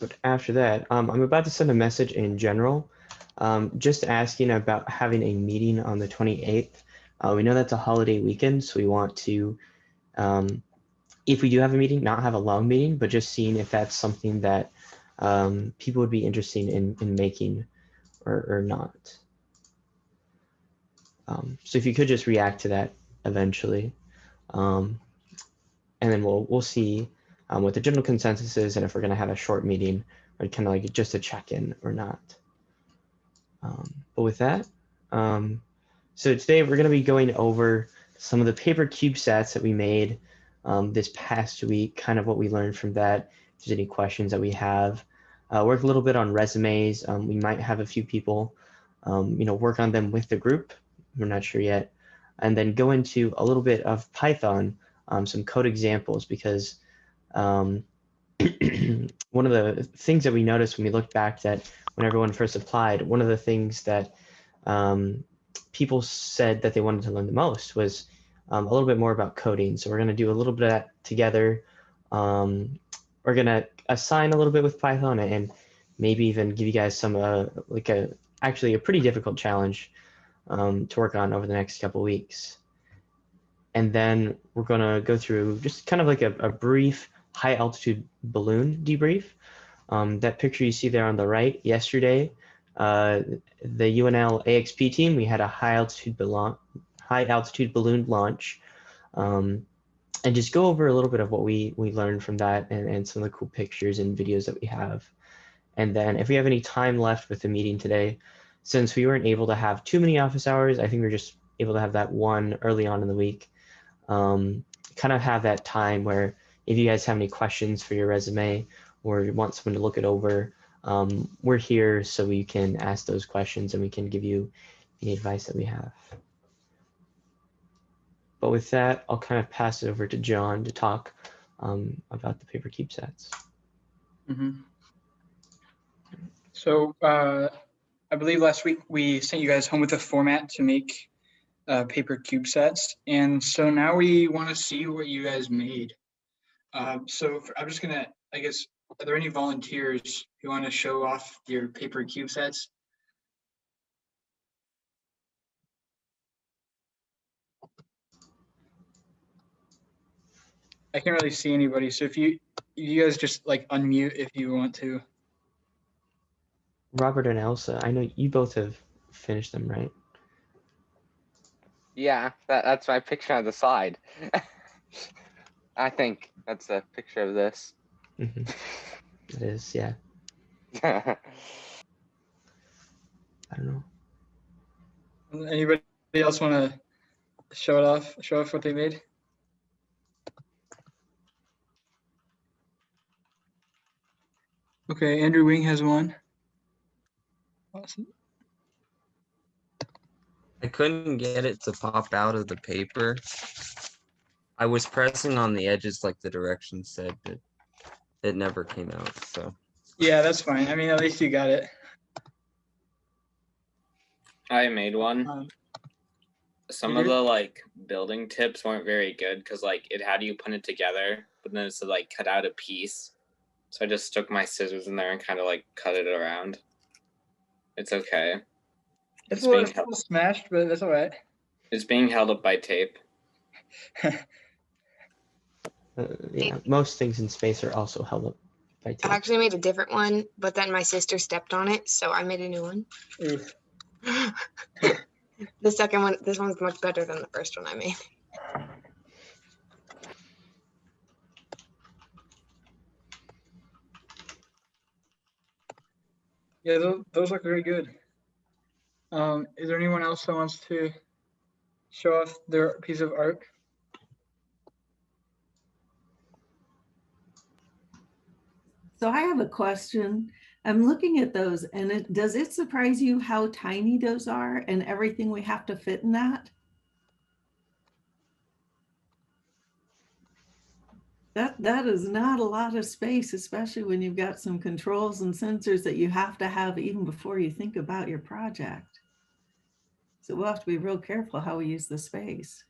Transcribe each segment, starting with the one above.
But after that, I'm about to send a message in general, just asking about having a meeting on the 28th. We know that's a holiday weekend, so we want to, if we do have a meeting, not have a long meeting, but just seeing if that's something that people would be interested in making or not. So if you could just react to that eventually, and then we'll see what the general consensus is, and if we're going to have a short meeting or kind of like just a check-in or not. But with that, so today we're going to be going over some of the paper CubeSats that we made this past week, kind of what we learned from that. If there's any questions that we have, work a little bit on resumes. We might have a few people, work on them with the group. We're not sure yet, and then go into a little bit of Python, some code examples, because one of the things that we noticed when we looked back at when everyone first applied, one of the things that people said that they wanted to learn the most was a little bit more about coding. So we're going to do a little bit of that together. We're going to assign a little bit with Python and maybe even give you guys some actually a pretty difficult challenge to work on over the next couple weeks. And then we're going to go through just kind of like a brief high altitude balloon debrief. That picture you see there on the right, yesterday, the UNL AXP team, we had a high altitude balloon launch, and just go over a little bit of what we learned from that and some of the cool pictures and videos that we have. And then if we have any time left with the meeting today, since we weren't able to have too many office hours, I think we're just able to have that one early on in the week. Kind of have that time where if you guys have any questions for your resume or you want someone to look it over, we're here so we can ask those questions and we can give you the advice that we have. But with that, I'll kind of pass it over to John to talk about the paper CubeSats. So I believe last week we sent you guys home with a format to make paper CubeSats, and so now we want to see what you guys made. I'm just gonna, I guess, are there any volunteers who want to show off your paper CubeSats? I can't really see anybody, so if you guys just like unmute if you want to. Robert and Elsa, I know you both have finished them, right? Yeah, that's my picture on the side. I think that's a picture of this. Mm-hmm. It is, yeah. I don't know. Anybody else want to show off what they made? Okay, Andrew Wing has one. Awesome. I couldn't get it to pop out of the paper. I was pressing on the edges like the directions said, but it never came out, so. Yeah, that's fine. I mean, at least you got it. I made one. Some of the building tips weren't very good because it had you put it together, but then it said cut out a piece. So I just stuck my scissors in there and kind of cut it around. It's okay. It's a little smashed, but that's all right. It's being held up by tape. Yeah, most things in space are also held up by tape. I actually made a different one, but then my sister stepped on it, so I made a new one. The second one, this one's much better than the first one I made. Yeah, those look very good. Is there anyone else that wants to show off their piece of art? So I have a question. I'm looking at those, and does it surprise you how tiny those are and everything we have to fit in that? That is not a lot of space, especially when you've got some controls and sensors that you have to have even before you think about your project. So we'll have to be real careful how we use the space.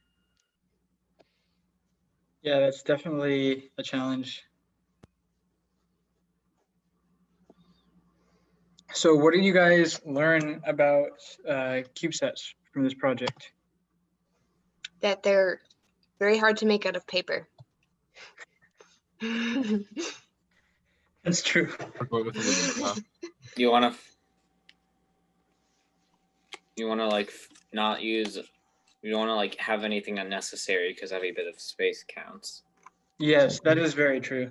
Yeah, that's definitely a challenge. So what did you guys learn about CubeSats from this project? That they're very hard to make out of paper. That's true. You wanna like not use. You don't wanna like have anything unnecessary because every bit of space counts. Yes, that is very true.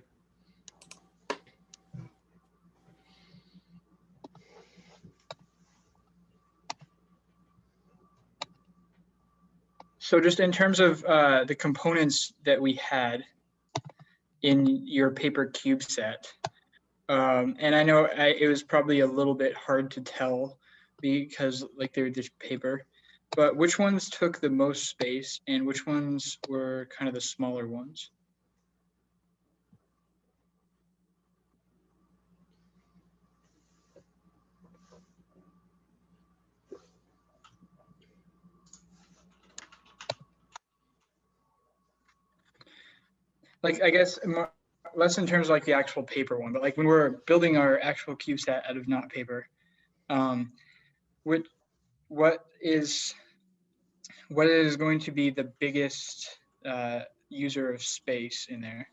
So just in terms of the components that we had in your paper CubeSat, and I know it was probably a little bit hard to tell because like they were just paper, but which ones took the most space and which ones were kind of the smaller ones? Like, I guess less in terms of like the actual paper one, but like when we're building our actual CubeSat out of not paper, what is going to be the biggest user of space in there?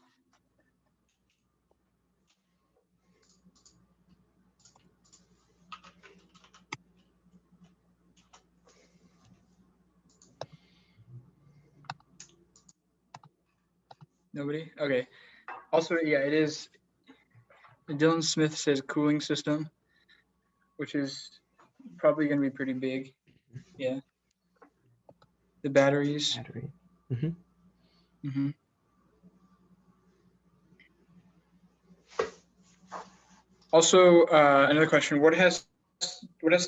Nobody? Okay. Also, yeah, it is. Dylan Smith says cooling system, which is probably going to be pretty big. Yeah. The batteries. Battery. Mm-hmm. Also, another question: what has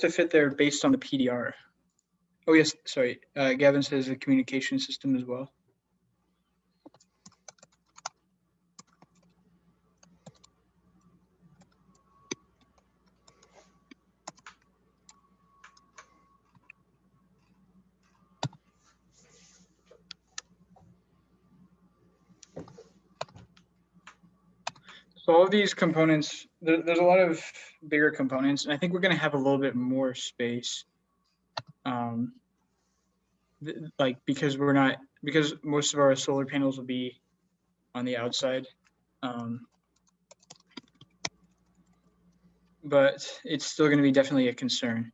to fit there based on the PDR? Oh yes, sorry. Gavin says the communication system as well. So all of these components, there's a lot of bigger components, and I think we're going to have a little bit more space. Like because most of our solar panels will be on the outside. But it's still going to be definitely a concern.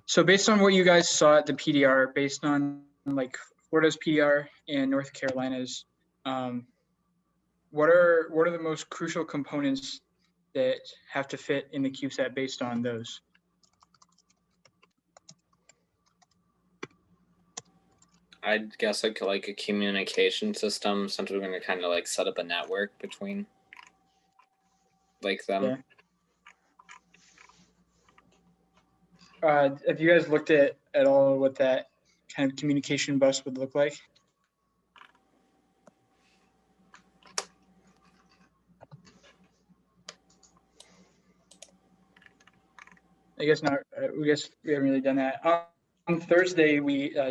So based on what you guys saw at the PDR, based on like Florida's PDR and North Carolina's, what are the most crucial components that have to fit in the CubeSat based on those? I'd guess like a communication system, since we're going to kind of like set up a network between like them. Yeah. Have you guys looked at all what that kind of communication bus would look like? I guess not. We haven't really done that. On Thursday,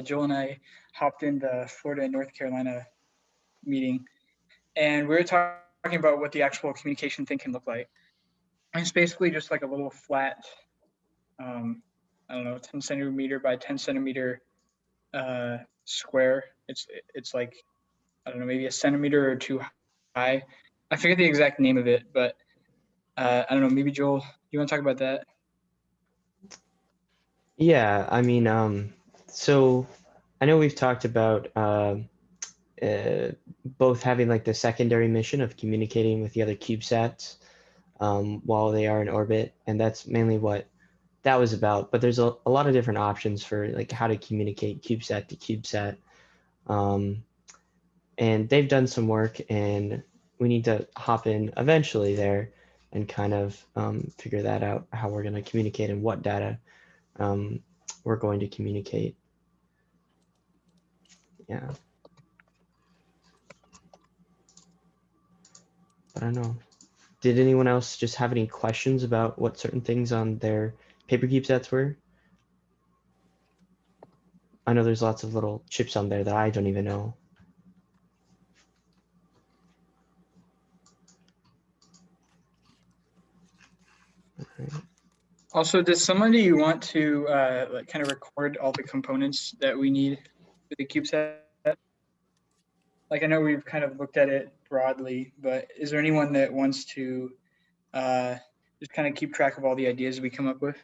Joel and I hopped in the Florida and North Carolina meeting, and we were talking about what the actual communication thing can look like. And it's basically just like a little flat, I don't know, 10 centimeter by 10 centimeter square. It's like, I don't know, maybe a centimeter or two high. I forget the exact name of it, but I don't know, maybe Joel, you want to talk about that? Yeah, I mean, so I know we've talked about both having like the secondary mission of communicating with the other CubeSats while they are in orbit, and that's mainly what that was about. But there's a lot of different options for like how to communicate CubeSat to CubeSat, and they've done some work, and we need to hop in eventually there and kind of figure that out, how we're going to communicate and what data we're going to communicate. Yeah. But I don't know. Did anyone else just have any questions about what certain things on their paper CubeSats were? I know there's lots of little chips on there that I don't even know. All right. Also, does somebody want to like kind of record all the components that we need for the CubeSat? Like I know we've kind of looked at it broadly, but is there anyone that wants to just kind of keep track of all the ideas we come up with?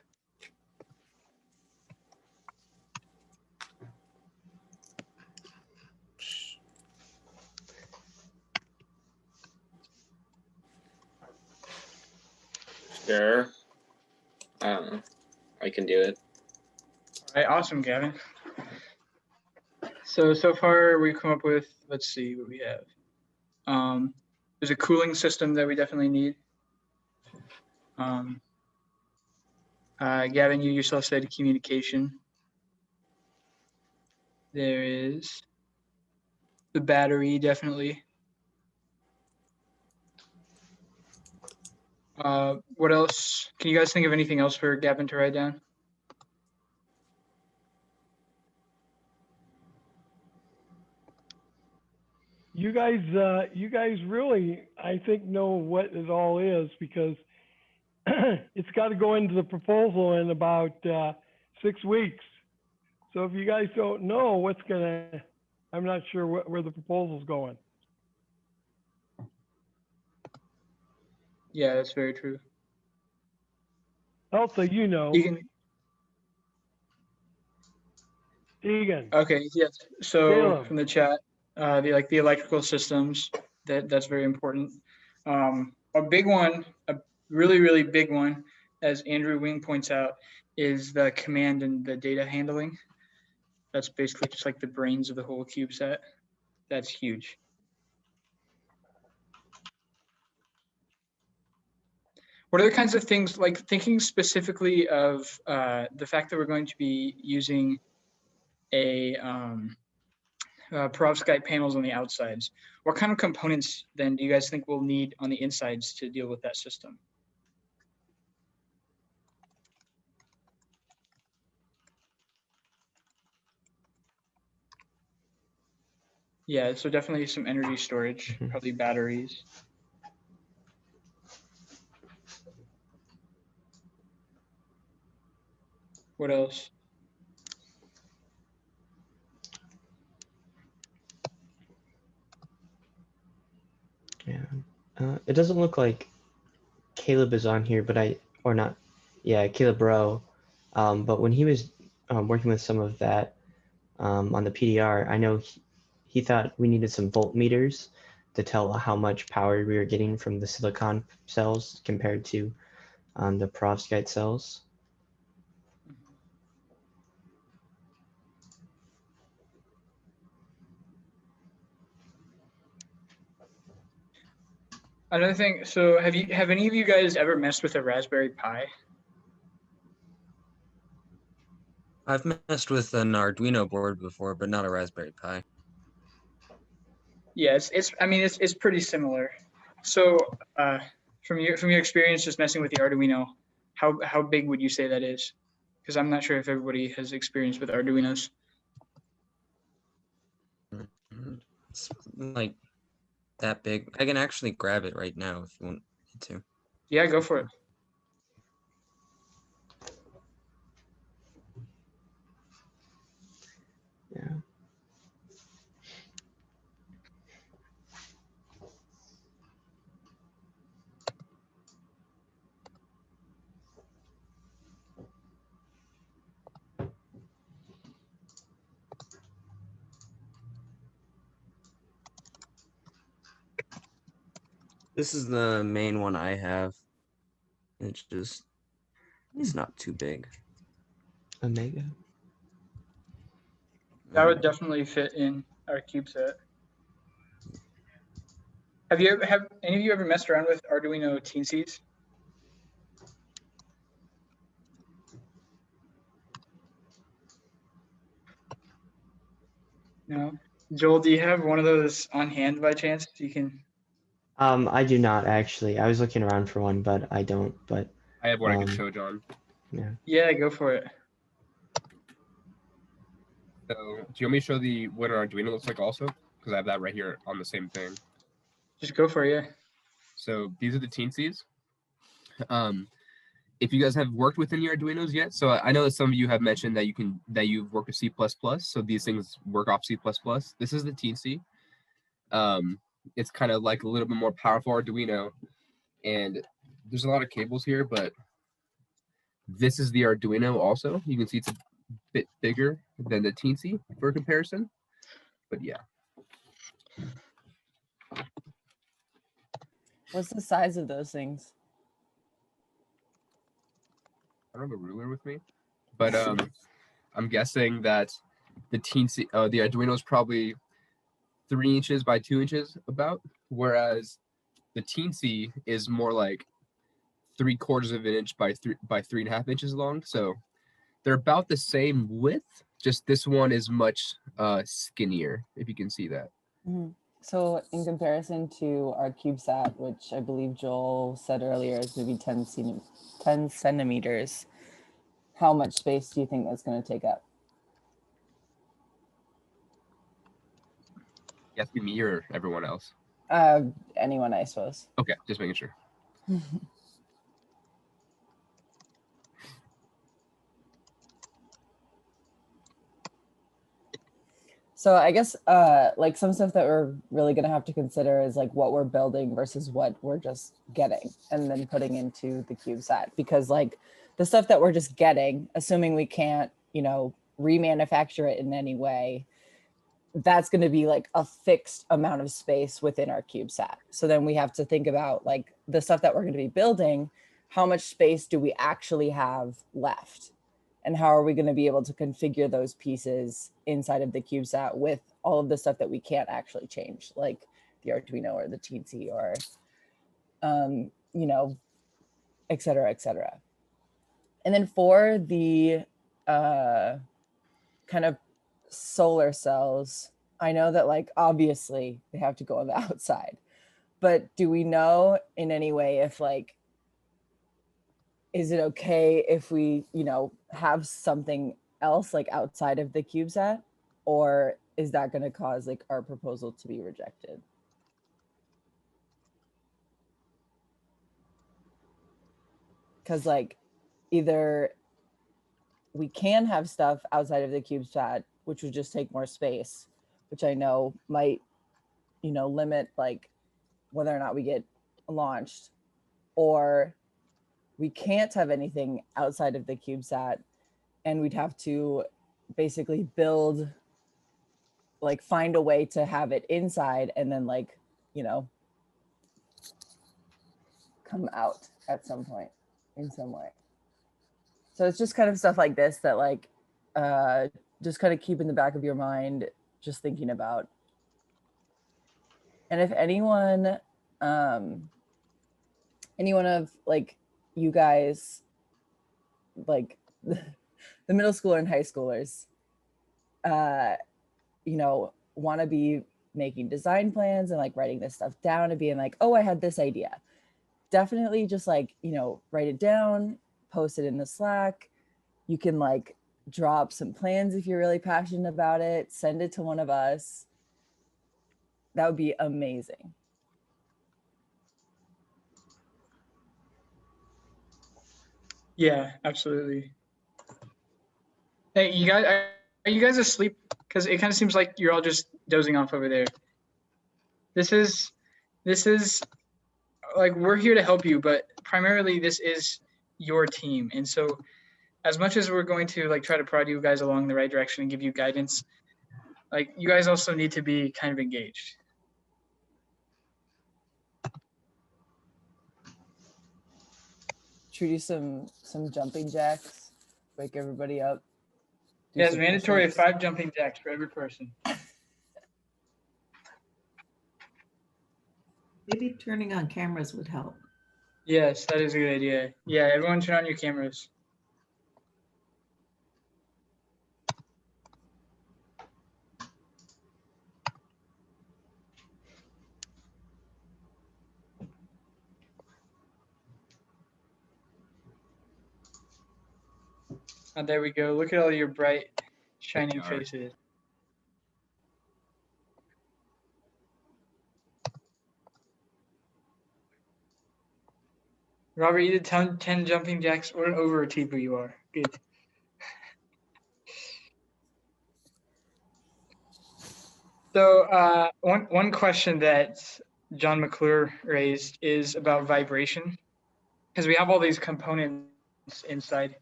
Sure. I don't know. I can do it. All right, awesome, Gavin. So far we've come up with, let's see what we have. There's a cooling system that we definitely need. Gavin, you yourself said communication. There is the battery, definitely. What else? Can you guys think of anything else for Gavin to write down? You guys really, I think, know what it all is, because it's got to go into the proposal in about 6 weeks. So if you guys don't know what's gonna, I'm not sure where the proposal's going. Yeah, that's very true. Elsa, you know. Egan. Okay, yes. So Caleb. from the chat, the electrical systems, that's very important. A big one, a really big one, as Andrew Wing points out, is the command and the data handling. That's basically just like the brains of the whole CubeSat. That's huge. What are the kinds of things, like thinking specifically of the fact that we're going to be using a perovskite panels on the outsides? What kind of components then do you guys think we'll need on the insides to deal with that system? Yeah, so definitely some energy storage, probably batteries. What else? Yeah. It doesn't look like Caleb is on here, but or not. Yeah, Caleb Rowe. But when he was working with some of that on the PDR, I know he thought we needed some voltmeters to tell how much power we were getting from the silicon cells compared to the perovskite cells. Another thing, so have any of you guys ever messed with a Raspberry Pi? I've messed with an Arduino board before, but not a Raspberry Pi. Yeah, it's pretty similar. So from your experience just messing with the Arduino, how big would you say that is? Because I'm not sure if everybody has experience with Arduinos. It's like that big. I can actually grab it right now if you want me to. Yeah, go for it. Yeah. This is the main one I have. It's not too big. Omega. That would definitely fit in our CubeSat. Have any of you ever messed around with Arduino Teensies? No. Joel, do you have one of those on hand by chance? You can. I do not actually. I was looking around for one, but I don't. But I have one I can show John. yeah. Yeah, go for it. So, do you want me to show what an Arduino looks like also? Because I have that right here on the same thing. Just go for it, yeah. So these are the Teensies. if you guys have worked with any Arduinos yet. So I know that some of you have mentioned that you've worked with C++. So these things work off C++. This is the Teensy. It's kind of like a little bit more powerful Arduino, and there's a lot of cables here, but this is the Arduino also. You can see it's a bit bigger than the Teensy for comparison, but yeah. What's the size of those things? I don't have a ruler with me, but I'm guessing that the Teensy, the Arduino is probably 3 inches by 2 inches about, whereas the Teensy is more like 3/4 of an inch by 3.5 inches long. So they're about the same width, just this one is much skinnier, if you can see that. Mhm. So in comparison to our CubeSat, which I believe Joel said earlier is maybe 10 centimeters, how much space do you think that's going to take up? You have to be me or everyone else. Anyone, I suppose. Okay, just making sure. So I guess like some stuff that we're really going to have to consider is like what we're building versus what we're just getting and then putting into the CubeSat, because like the stuff that we're just getting, assuming we can't, you know, remanufacture it in any way, that's going to be like a fixed amount of space within our CubeSat. So then we have to think about like the stuff that we're going to be building, how much space do we actually have left? And how are we going to be able to configure those pieces inside of the CubeSat with all of the stuff that we can't actually change, like the Arduino or the Teensy or, you know, et cetera, et cetera. And then for the kind of solar cells, I know that like, obviously they have to go on the outside, but do we know in any way if like, is it okay if we, you know, have something else like outside of the CubeSat, or is that going to cause like our proposal to be rejected? Because like either we can have stuff outside of the CubeSat, which would just take more space, which I know might, you know, limit like whether or not we get launched, or we can't have anything outside of the CubeSat, and we'd have to basically build, like find a way to have it inside and then like, you know, come out at some point in some way. So it's just kind of stuff like this that like, just kind of keep in the back of your mind, just thinking about. And if anyone of like you guys, like the middle schooler and high schoolers, you know, want to be making design plans and like writing this stuff down and being like, oh, I had this idea. Definitely just like, you know, write it down, post it in the Slack. You can like drop some plans if you're really passionate about it, send it to one of us. That would be amazing. Yeah, absolutely. Hey, you guys, are you guys asleep? Because it kind of seems like you're all just dozing off over there. This is like, we're here to help you, but primarily this is your team. And so as much as we're going to like try to prod you guys along the right direction and give you guidance, like you guys also need to be kind of engaged. Should we do some jumping jacks, wake everybody up? Do Yeah, it's some mandatory push-ups? 5 jumping jacks for every person. Maybe turning on cameras would help. Yes, that is a good idea. Yeah, everyone turn on your cameras. Oh, there we go. Look at all your bright, shining Alright. faces. Robert, you did 10 jumping jacks. What an overachiever you are. Good. So one question that John McClure raised is about vibration, because we have all these components inside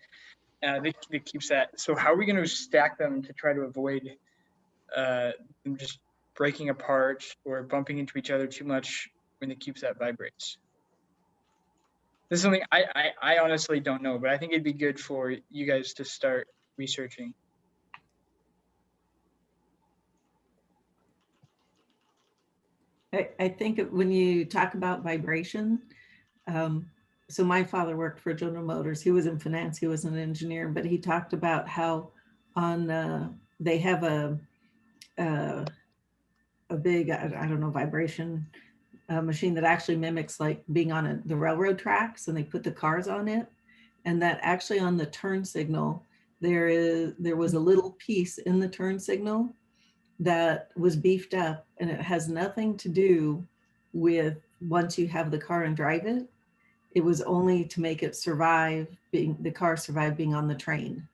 the CubeSat. So how are we going to stack them to try to avoid them just breaking apart or bumping into each other too much when the CubeSat vibrates? This is something I honestly don't know, but I think it'd be good for you guys to start researching. I think when you talk about vibration, so my father worked for General Motors. He was in finance, he was an engineer, but he talked about how on they have a big, I don't know, vibration machine that actually mimics like being on the railroad tracks, and they put the cars on it. And that actually on the turn signal, there was a little piece in the turn signal that was beefed up, and it has nothing to do with once you have the car and drive it. It was only to make it survive the car survive being on the train.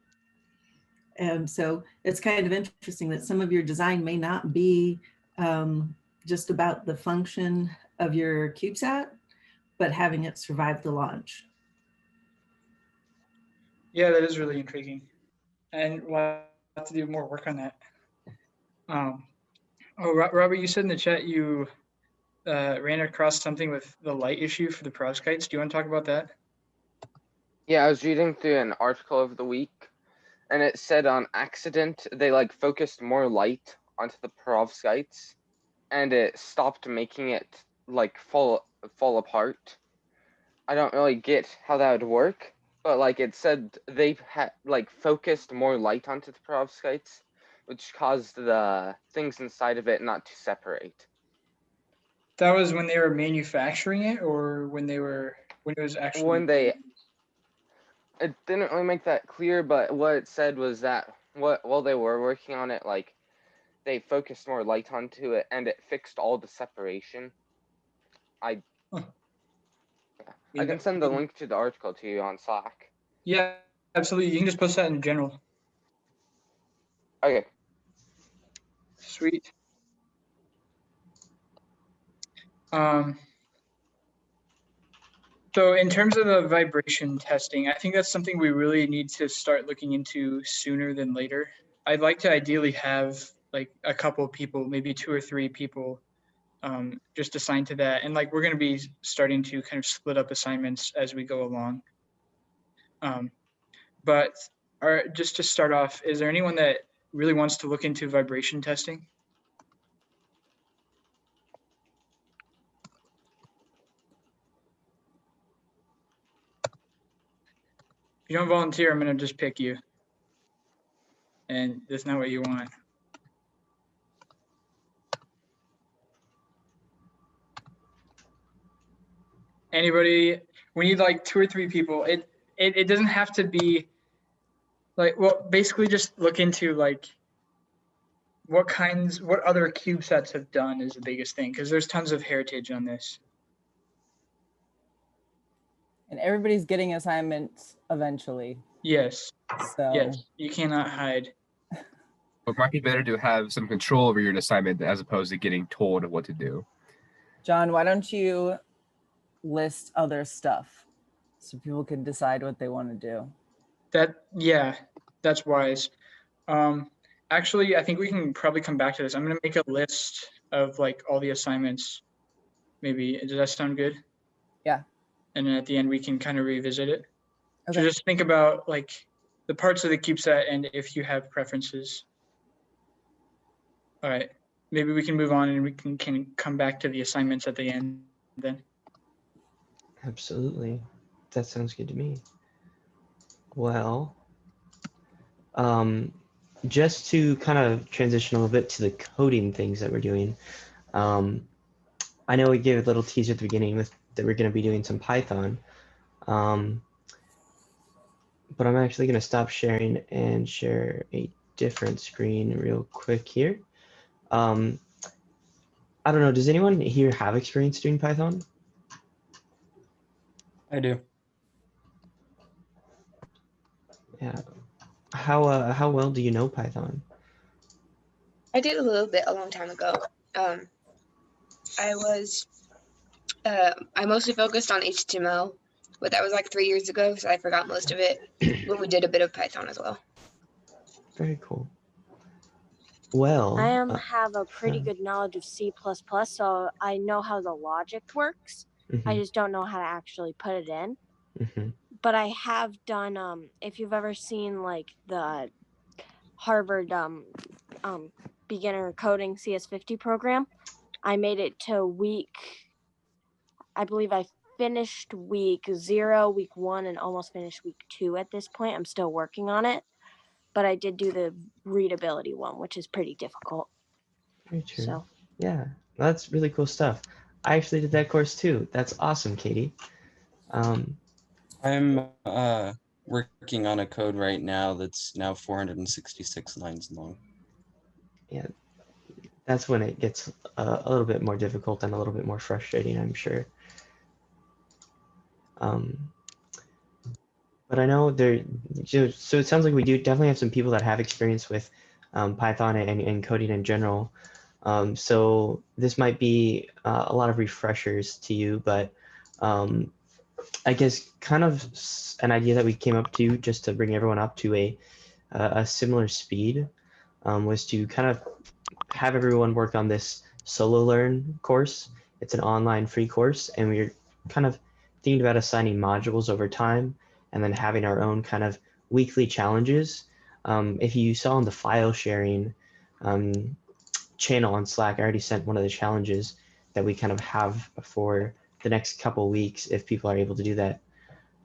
And so it's kind of interesting that some of your design may not be just about the function of your CubeSat, but having it survive the launch. Yeah, that is really intriguing. And we'll have to do more work on that. Robert, you said in the chat you ran across something with the light issue for the perovskites. Do you want to talk about that? Yeah, I was reading through an article over the week, and it said on accident they like focused more light onto the perovskites, and it stopped making it like fall apart. I don't really get how that would work, but like it said they had like focused more light onto the perovskites, which caused the things inside of it not to separate. That was when they were manufacturing it, or when it was actually It didn't really make that clear, but what it said was that while they were working on it, like they focused more light onto it and it fixed all the separation. I can send the link to the article to you on Slack. Yeah, absolutely. You can just post that in general. Okay. Sweet. So in terms of the vibration testing, I think that's something we really need to start looking into sooner than later. I'd like to ideally have like a couple of people, maybe 2 or 3 people just assigned to that. And like, we're going to be starting to kind of split up assignments as we go along. But just to start off, is there anyone that really wants to look into vibration testing? If you don't volunteer, I'm going to just pick you. And that's not what you want. Anybody? We need like 2 or 3 people. It doesn't have to be like, well, basically just look into like what other CubeSats have done is the biggest thing, because there's tons of heritage on this. And everybody's getting assignments eventually. Yes. So yes, you cannot hide. It might be better to have some control over your assignment as opposed to getting told what to do. John, why don't you list other stuff so people can decide what they want to do? Yeah, that's wise. Actually, I think we can probably come back to this. I'm going to make a list of like all the assignments. Maybe, does that sound good? Yeah. And then at the end, we can kind of revisit it. Okay. So just think about like the parts of the CubeSat and if you have preferences. All right, maybe we can move on and we can come back to the assignments at the end then. Absolutely. That sounds good to me. Well, just to kind of transition a little bit to the coding things that we're doing. I know we gave a little teaser at the beginning that we're going to be doing some Python. But I'm actually going to stop sharing and share a different screen real quick here. I don't know, does anyone here have experience doing Python? I do. Yeah. How well do you know Python? I did a little bit a long time ago. I was I mostly focused on HTML, but that was like 3 years ago, so I forgot most of it. But we did a bit of Python as well. Very cool. Well, I have a pretty yeah. good knowledge of C++, so I know how the logic works. I just don't know how to actually put it in. Mm-hmm. But I have done, if you've ever seen like the Harvard beginner coding CS50 program, I made it to I believe I finished week 0, week 1, and almost finished week 2 at this point. I'm still working on it, but I did do the readability one, which is pretty difficult. Very true. So Yeah, that's really cool stuff. I actually did that course too. That's awesome, Katie. I'm working on a code right now that's now 466 lines long. Yeah, that's when it gets a little bit more difficult and a little bit more frustrating, I'm sure. But I know so it sounds like we do definitely have some people that have experience with Python and coding in general. So this might be a lot of refreshers to you, but I guess kind of an idea that we came up to just to bring everyone up to a similar speed was to kind of have everyone work on this solo learn course. It's an online free course, and we're kind of thinking about assigning modules over time and then having our own kind of weekly challenges. If you saw in the file sharing channel on Slack, I already sent one of the challenges that we kind of have for the next couple weeks if people are able to do that.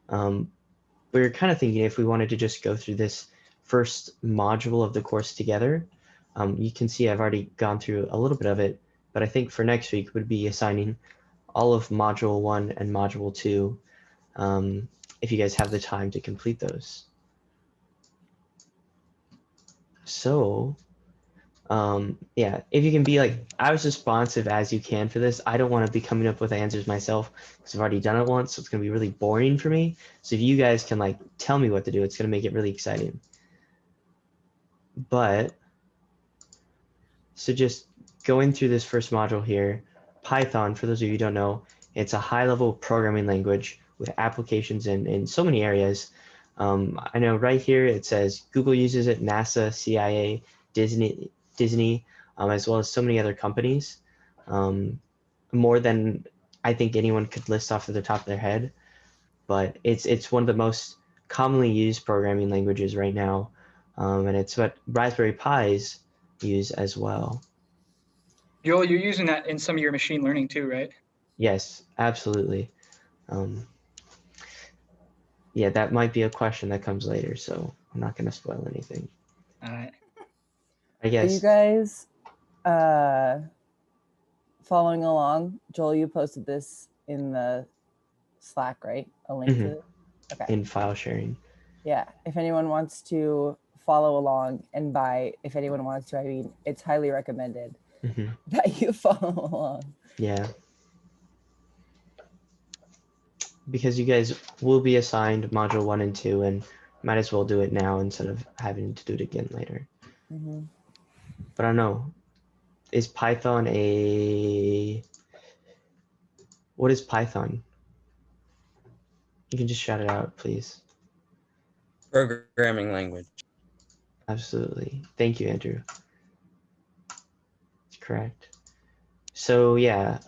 We were kind of thinking if we wanted to just go through this first module of the course together. You can see I've already gone through a little bit of it, but I think for next week would be assigning all of module 1 and module 2 if you guys have the time to complete those. So yeah, if you can be like as responsive as you can for this. I don't want to be coming up with answers myself because I've already done it once, so it's going to be really boring for me. So if you guys can like tell me what to do, it's going to make it really exciting. But so just going through this first module here, Python, for those of you who don't know, it's a high-level programming language with applications in so many areas. I know right here it says Google uses it, NASA, CIA, Disney, as well as so many other companies, more than I think anyone could list off at the top of their head. But it's one of the most commonly used programming languages right now, and it's what Raspberry Pis use as well. Joel, you're using that in some of your machine learning too, right? Yes, absolutely. Yeah, that might be a question that comes later, so I'm not going to spoil anything. All right. I Are you guess. guys following along? Joel, you posted this in the Slack, right? A link to it? Okay. In file sharing. Yeah. If anyone wants to follow along, and if anyone wants to, I mean, it's highly recommended that you follow along. Yeah. Because you guys will be assigned module 1 and 2, and might as well do it now instead of having to do it again later. But I don't know. Is Python what is Python? You can just shout it out, please. Programming language. Absolutely. Thank you, Andrew. That's correct. So yeah,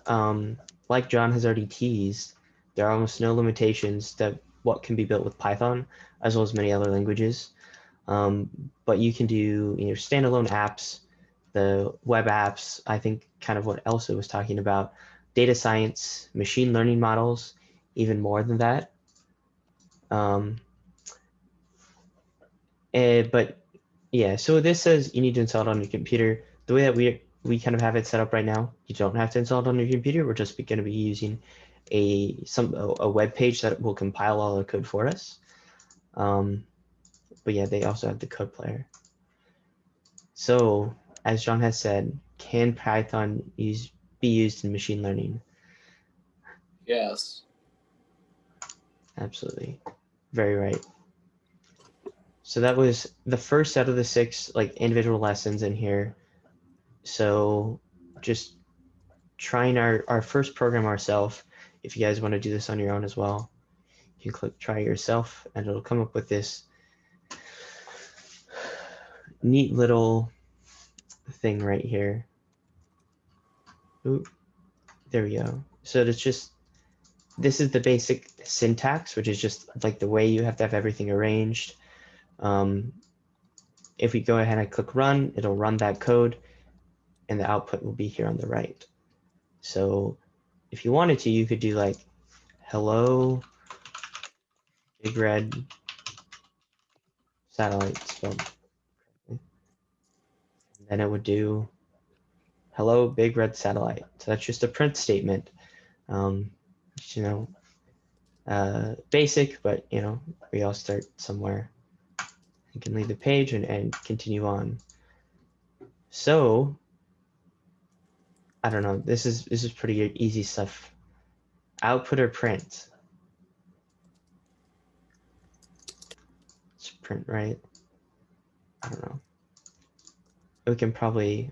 like John has already teased, there are almost no limitations to what can be built with Python, as well as many other languages. But you can do standalone apps, the web apps, I think kind of what Elsa was talking about, data science, machine learning models, even more than that. But yeah, so this says you need to install it on your computer. The way that we kind of have it set up right now, you don't have to install it on your computer. We're just going to be using a web page that will compile all the code for us. But yeah, they also have the code player. So as John has said, can Python be used in machine learning? Yes. Absolutely. Very right. So that was the first out of the 6 like individual lessons in here. So just trying our first program ourselves. If you guys want to do this on your own as well, you can click try yourself and it'll come up with this neat little thing right here. Ooh, there we go. So it's just, this is the basic syntax, which is just like the way you have to have everything arranged. If we go ahead and click run, it'll run that code and the output will be here on the right. So if you wanted to, you could do like, hello, big red satellite spelled correctly. And then it would do hello, big red satellite. So that's just a print statement. You know, basic, but you know, we all start somewhere. You can leave the page and continue on. So I don't know, this is pretty easy stuff. Output or print? It's print, right? I don't know. We can probably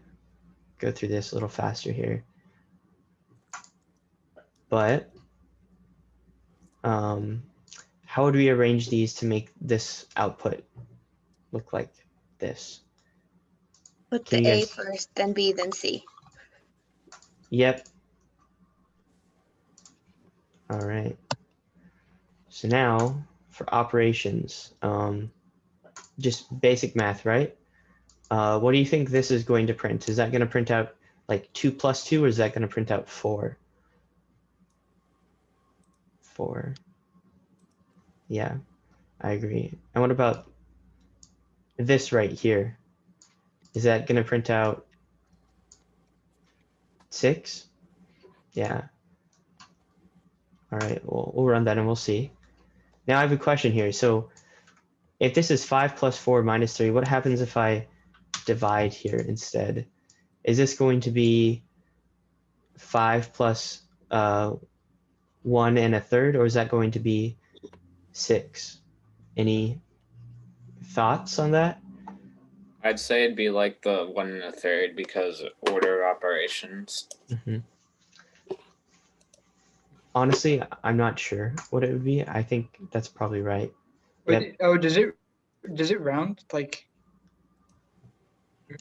go through this a little faster here. But how would we arrange these to make this output look like this? Put Can the you A guys- first, then B, then C. Yep. All right. So now for operations, just basic math, right? What do you think this is going to print? Is that going to print out like 2 plus 2, or is that going to print out 4? 4. Yeah, I agree. And what about this right here? Is that going to print out 6? Yeah. All right, we'll run that and we'll see. Now I have a question here. So if this is 5 plus 4 minus 3, what happens if I divide here instead? Is this going to be 5 plus 1 and a third, or is that going to be 6? Any thoughts on that? I'd say it'd be like the 1 1/3 because order of operations. Mm-hmm. Honestly, I'm not sure what it would be. I think that's probably right. Wait, Yep. oh, does it round like?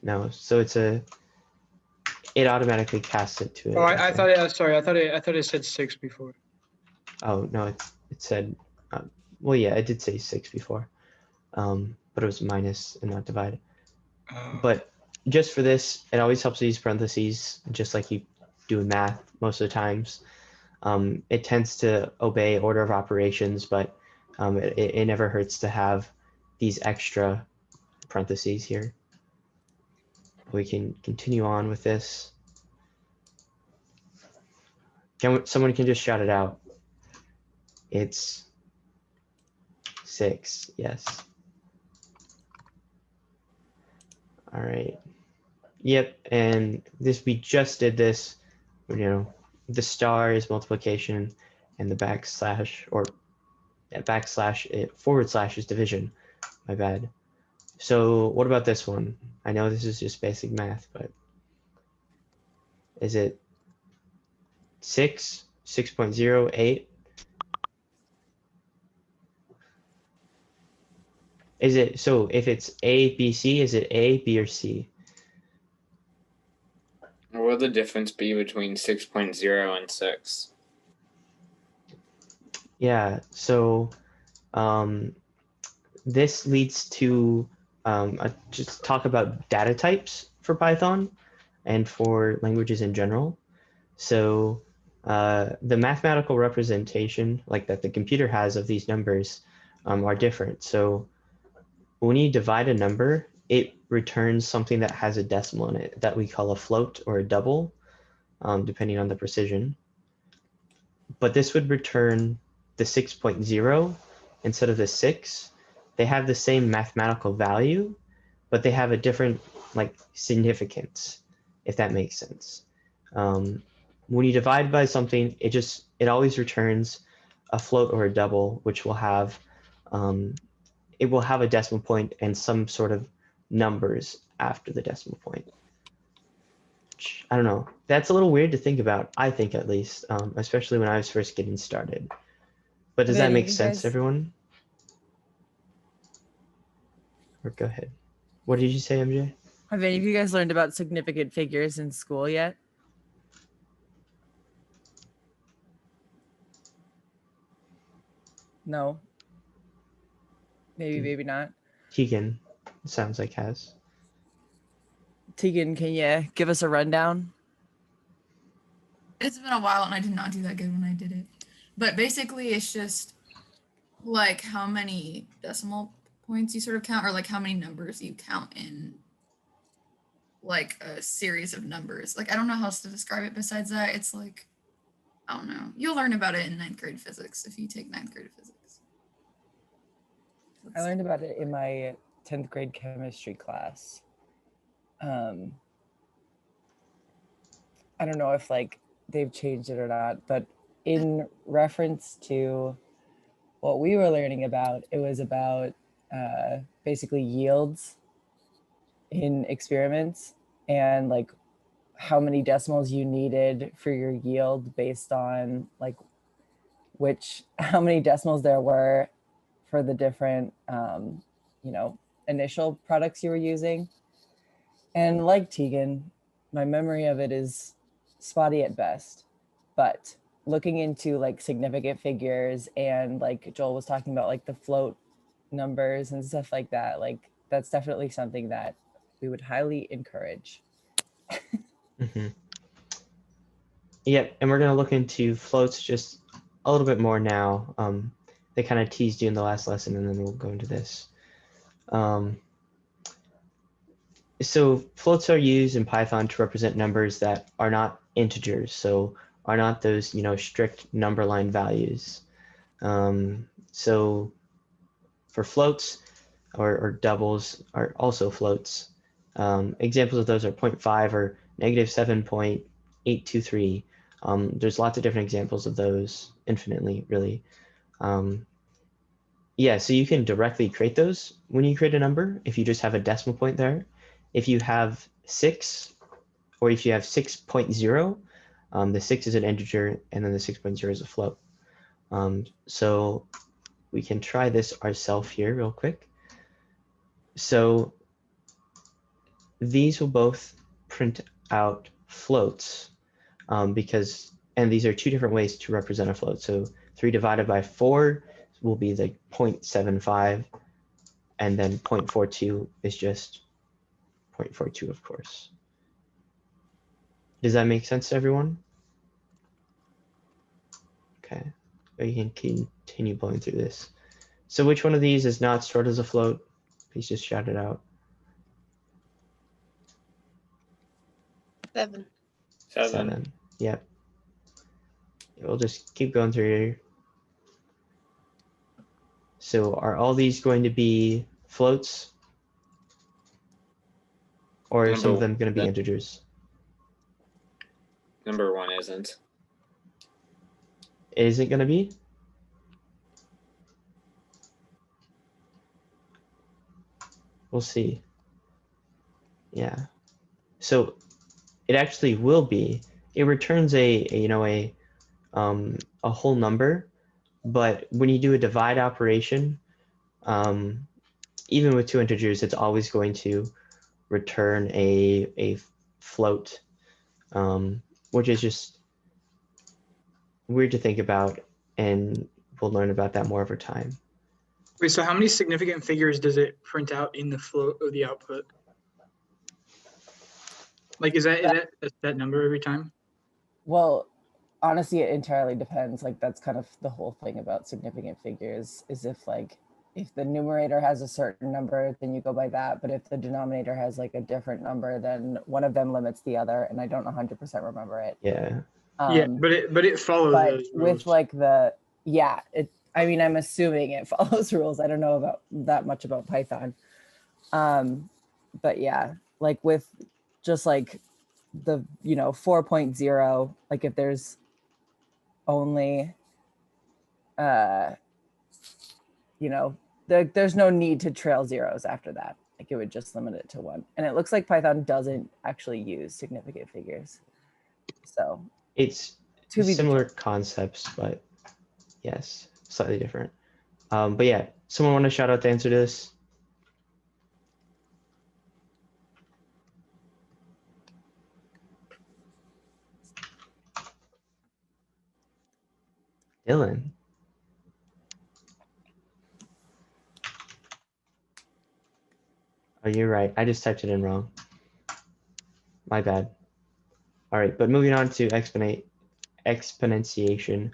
No, so it automatically casts it to it. Oh, I thought it. Sorry, I thought it said 6 before. Oh no, it said, well, yeah, it did say 6 before, but it was minus and not divide. But just for this, it always helps to use parentheses, just like you do in math most of the times. It tends to obey order of operations, but it never hurts to have these extra parentheses here. We can continue on with this. Someone can just shout it out. It's 6, yes. All right. Yep, and we just did this, you know, the star is multiplication and the backslash, or // is division. My bad. So what about this one? I know this is just basic math, but is it 6, 6.08? Is it, so if it's A, B, C, is it A, B, or C? What would the difference be between 6.0 and 6? Yeah, so this leads to just talk about data types for Python and for languages in general. So the mathematical representation like that the computer has of these numbers are different. So when you divide a number, it returns something that has a decimal in it that we call a float or a double, depending on the precision. But this would return the 6.0 instead of the 6. They have the same mathematical value, but they have a different like significance, if that makes sense. When you divide by something, it always returns a float or a double, which will have it will have a decimal point and some sort of numbers after the decimal point. Which, I don't know. That's a little weird to think about, I think at least, especially when I was first getting started. But does Have that any of make you sense, guys- everyone? Or go ahead. What did you say, MJ? Have any of you guys learned about significant figures in school yet? No. Maybe, maybe not. Keegan sounds like has. Tegan, can you give us a rundown? It's been a while and I did not do that good when I did it. But basically it's just like how many decimal points you sort of count, or like how many numbers you count in like a series of numbers. Like I don't know how else to describe it besides that. It's like, I don't know. You'll learn about it in 9th grade physics if you take 9th grade physics. I learned about it in my 10th grade chemistry class. I don't know if like they've changed it or not, but in reference to what we were learning about, it was about basically yields in experiments and like how many decimals you needed for your yield based on like how many decimals there were for the different initial products you were using. And like Tegan, my memory of it is spotty at best, but looking into like significant figures and like Joel was talking about like the float numbers and stuff like that, like that's definitely something that we would highly encourage. Mm-hmm. Yep, and we're gonna look into floats just a little bit more now. They kind of teased you in the last lesson, and then we'll go into this. So floats are used in Python to represent numbers that are not integers, so are not those strict number line values. So for floats or doubles are also floats. Examples of those are 0.5 or -7.823. There's lots of different examples of those, infinitely, really. Yeah, so you can directly create those when you create a number if you just have a decimal point there. If you have 6, or if you have 6.0, the 6 is an integer, and then the 6.0 is a float. So we can try this ourselves here real quick. So these will both print out floats and these are two different ways to represent a float. So 3 divided by 4 will be the 0.75, and then 0.42 is just 0.42, of course. Does that make sense to everyone? Okay, we can continue blowing through this. So which one of these is not stored as a float? Please just shout it out. 7. 7. Yep. We'll just keep going through here. So are all these going to be floats? Or are some of them going to be integers? Number 1 isn't. Is it going to be? We'll see. Yeah. So it actually will be. It returns a whole number, but when you do a divide operation, even with 2 integers, it's always going to return a float, which is just weird to think about, and we'll learn about that more over time. Wait, so how many significant figures does it print out in the float of the output? Like, is that number every time? Well, honestly, it entirely depends. Like that's kind of the whole thing about significant figures, is if the numerator has a certain number, then you go by that. But if the denominator has like a different number, then one of them limits the other. And I don't 100% remember it. Yeah. Yeah, but it follows But those with rules. like I'm assuming it follows rules. I don't know about that much about Python. But yeah, like with just like the 4.0, like if there's only there's no need to trail zeros after that. Like it would just limit it to 1. And it looks like Python doesn't actually use significant figures. So It's to be similar concepts, but yes, slightly different. But yeah, someone want to shout out the answer to this? Dylan. Oh, you're right. I just typed it in wrong. My bad. All right, but moving on to exponentiation.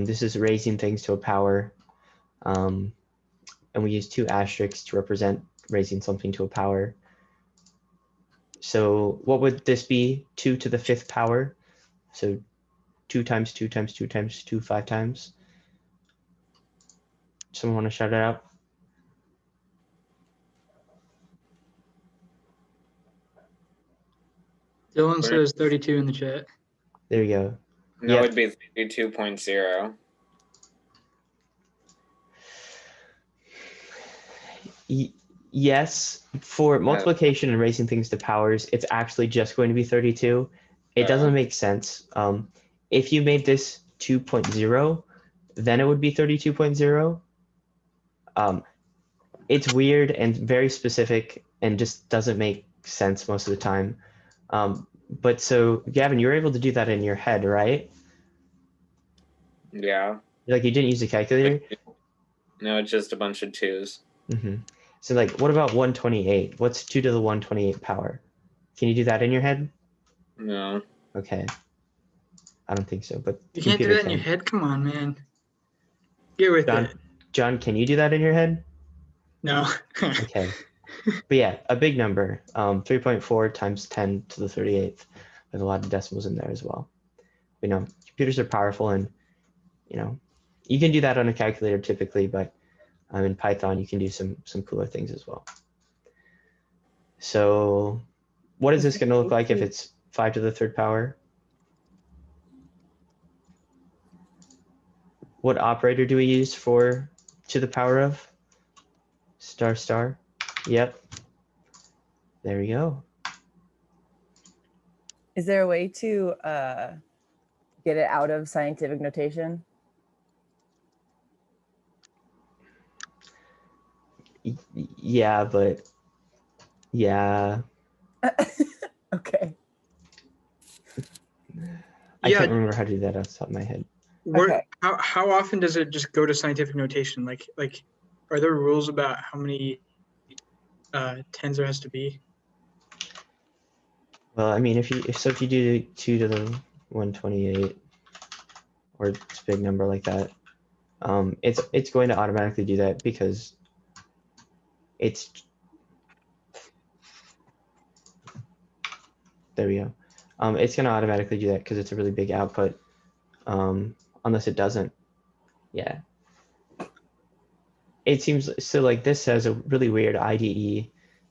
This is raising things to a power. And we use 2 asterisks to represent raising something to a power. So what would this be? 2 to the 5th power. So 2 times 2 times 2 times 2, 5 times. Someone want to shout it out? Dylan says 32 in the chat. There you go. That Yep. would be 32.0. Yes, for multiplication and raising things to powers, it's actually just going to be 32. It doesn't make sense. If you made this 2.0, then it would be 32.0. It's weird and very specific and just doesn't make sense most of the time. But so Gavin, you were able to do that in your head, right? Yeah. Like you didn't use a calculator? No, it's just a bunch of 2s. Mm-hmm. So like, what about 128? What's 2 to the 128 power? Can you do that in your head? No. Okay. I don't think so, but You can't do that in your head? Come on, man. Get with John, it. John, can you do that in your head? No. Okay. But yeah, a big number, 3.4 times 10 to the 38th, with a lot of decimals in there as well. You know, computers are powerful, and you know, you can do that on a calculator typically, but in Python you can do some cooler things as well. So what is this going to look like if it's 5 to the 3rd power? What operator do we use for to the power of? Star star. Yep. There we go. Is there a way to get it out of scientific notation? Yeah, but yeah. Okay. I can't remember how to do that off the top of my head. What, how often does it just go to scientific notation? Like, are there rules about how many tens there has to be? Well, I mean, if you do 2 to the 128, or it's a big number like that, it's going to automatically do that because it's, there we go. It's going to automatically do that because it's a really big output, unless it doesn't. Yeah. It seems, so like this has a really weird IDE,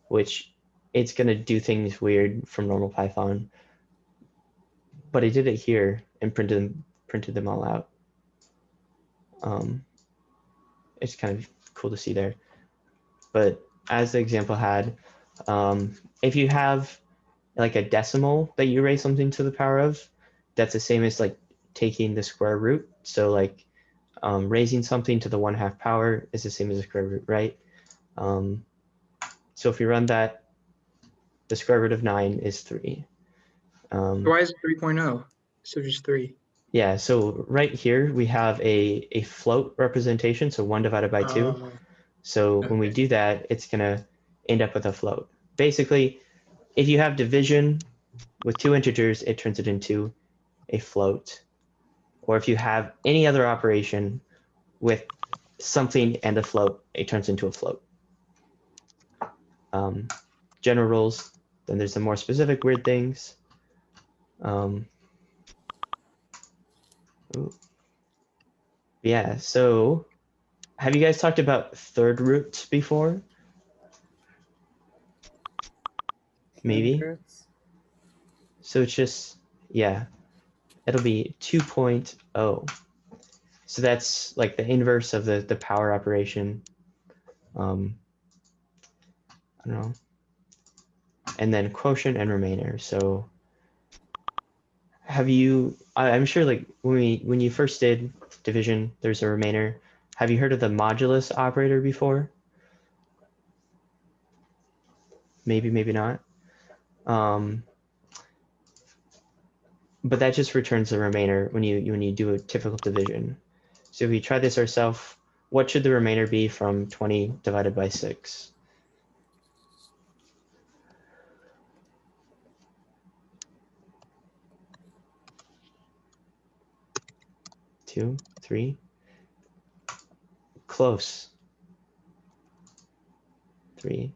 which it's going to do things weird from normal Python, but I did it here and printed them all out. It's kind of cool to see there. But as the example had, if you have like a decimal that you raise something to the power of, that's the same as like taking the square root. So like raising something to the 1/2 power is the same as the square root, right? So if you run that, the square root of 9 is 3. Why is it 3.0? So just 3. Yeah, so right here we have a float representation, so 1 divided by 2. So when we do that, it's gonna end up with a float. Basically, if you have division with 2 integers, it turns it into a float. Or if you have any other operation with something and a float, it turns into a float. General rules, then there's the more specific weird things. Yeah, so have you guys talked about third roots before? Maybe. So it's just, yeah, it'll be 2.0. So that's like the inverse of the power operation. I don't know. And then quotient and remainder. So have you, I'm sure like when you first did division, there's a remainder. Have you heard of the modulus operator before? Maybe, maybe not. But that just returns the remainder when you do a typical division. So if we try this ourselves, what should the remainder be from 20 divided by 6? 2, 3. Close. 3.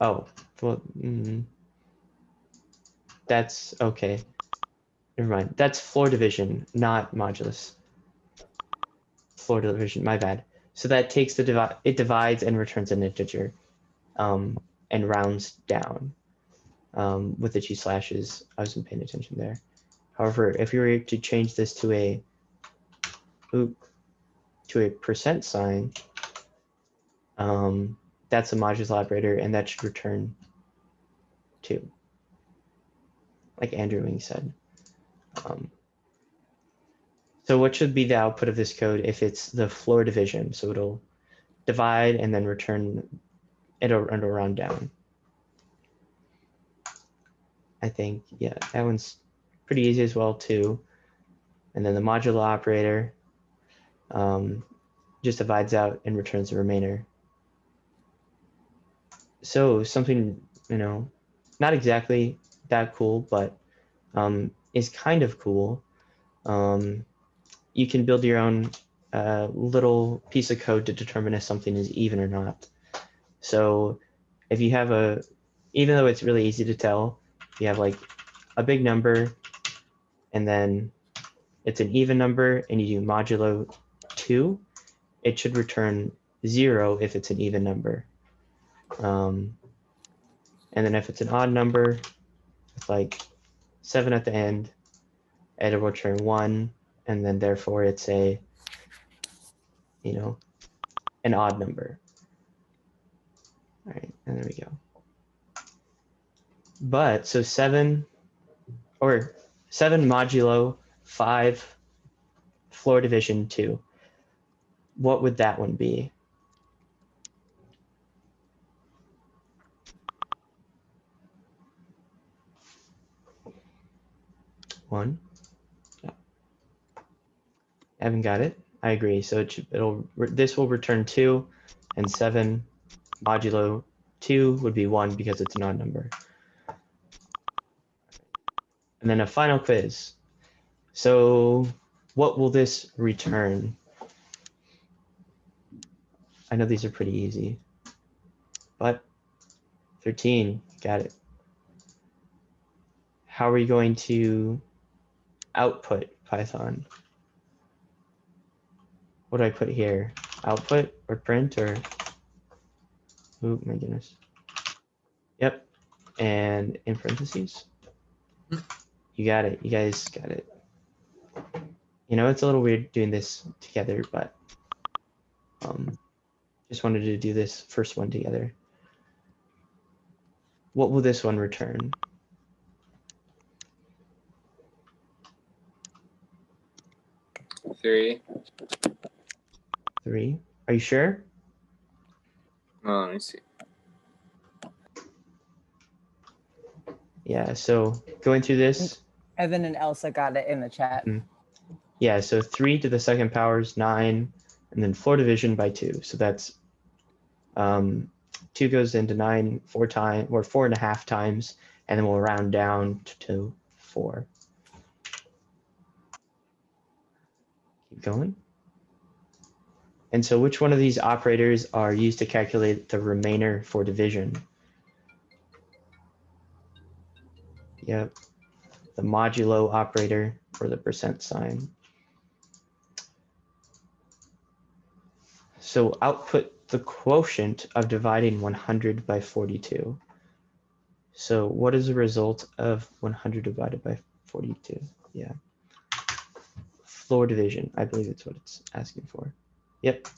Oh, well, that's okay. Never mind. That's floor division, not modulus. Floor division, my bad. So that takes the divide, it divides and returns an integer, and rounds down. With the G slashes, I wasn't paying attention there. However, if you were to change this to a percent sign, that's a modulus operator, and that should return 2, like Andrew Wing said. So what should be the output of this code if it's the floor division? So it'll divide and then return, it'll round down. I think, yeah, that one's pretty easy as well too. And then the modulo operator just divides out and returns the remainder. So something, not exactly that cool, but is kind of cool. You can build your own little piece of code to determine if something is even or not. So if you have even though it's really easy to tell, you have like a big number and then it's an even number and you do modulo 2, it should return 0 if it's an even number. And then if it's an odd number with like 7 at the end, it'll return 1, and then therefore it's a, an odd number. All right, and there we go. But so 7 modulo 5 floor division 2, what would that one be? One. Yeah. Evan got it. I agree. So this will return 2, and 7 modulo 2 would be 1 because it's an odd number. And then a final quiz. So what will this return? I know these are pretty easy, but 13, got it. How are you going to output Python? What do I put here? Output or print or? Oh my goodness. Yep, and in parentheses. You got it. You guys got it. It's a little weird doing this together, but just wanted to do this first one together. What will this one return? Three. 3. Are you sure? Oh, let me see. Yeah, so going through this. Evan and Elsa got it in the chat. Yeah, so 3 to the second power is 9, and then floor division by 2. So that's 2 goes into 9 4 times, or 4.5 times, and then we'll round down to 4. Keep going. And so which one of these operators are used to calculate the remainder for division? Yep, the modulo operator or the percent sign. So output the quotient of dividing 100 by 42. So what is the result of 100 divided by 42? Yeah. Floor division, I believe it's what it's asking for. Yep.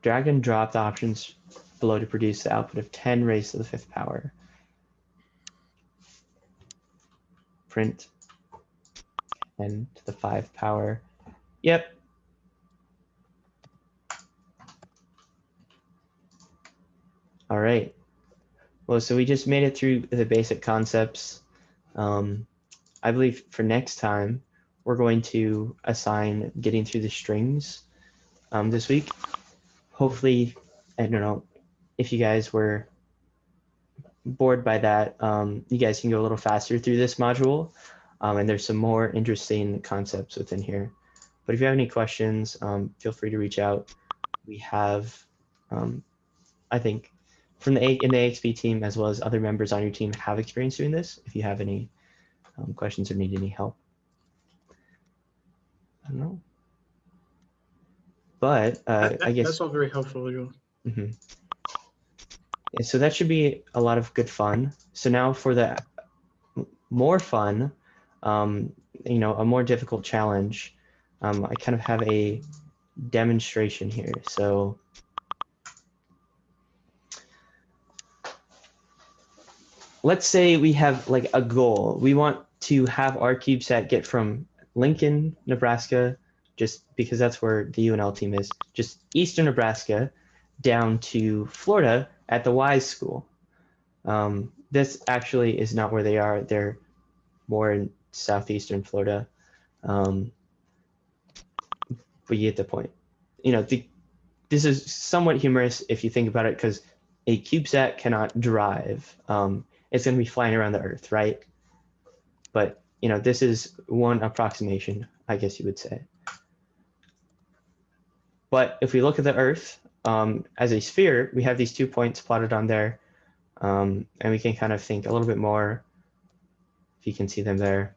Drag and drop the options below to produce the output of 10 raised to the 5th power. Print 10 to the 5 power. Yep. All right. Well, so we just made it through the basic concepts. I believe for next time, we're going to assign getting through the strings this week. Hopefully, I don't know, if you guys were bored by that, you guys can go a little faster through this module. And there's some more interesting concepts within here. But if you have any questions, feel free to reach out. We have, I think, from in the AXP team, as well as other members on your team have experience doing this. If you have any questions or need any help. I don't know. But I guess that's all very helpful, Joel. Yeah, so that should be a lot of good fun. So now for the more fun, you know, a more difficult challenge, I kind of have a demonstration here. So let's say we have like a goal. We want to have our CubeSat get from Lincoln, Nebraska, just because that's where the UNL team is, just eastern Nebraska, down to Florida at the Wise School. This actually is not where they are. They're more in southeastern Florida. But you get the point. You know, this is somewhat humorous if you think about it, because a CubeSat cannot drive. It's going to be flying around the Earth, right? But, you know, this is one approximation, I guess you would say. But if we look at the Earth as a sphere, we have these 2 points plotted on there. And we can kind of think a little bit more, if you can see them there,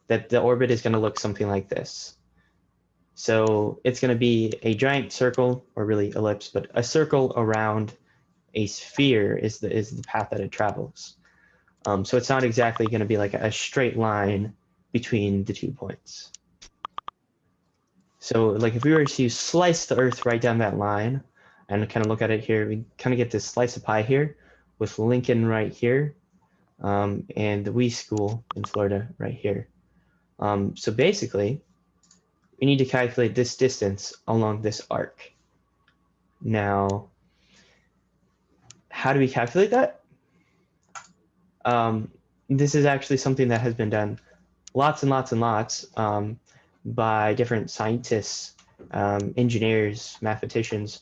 that the orbit is going to look something like this. So it's going to be a giant circle, or really ellipse, but a circle around a sphere is the path that it travels. So it's not exactly going to be like a straight line between the 2 points. So like if we were to slice the Earth right down that line and kind of look at it here, we kind of get this slice of pie here with Lincoln right here and the Wise School in Florida right here. So basically, we need to calculate this distance along this arc. Now, how do we calculate that? This is actually something that has been done lots and lots and lots by different scientists, engineers, mathematicians,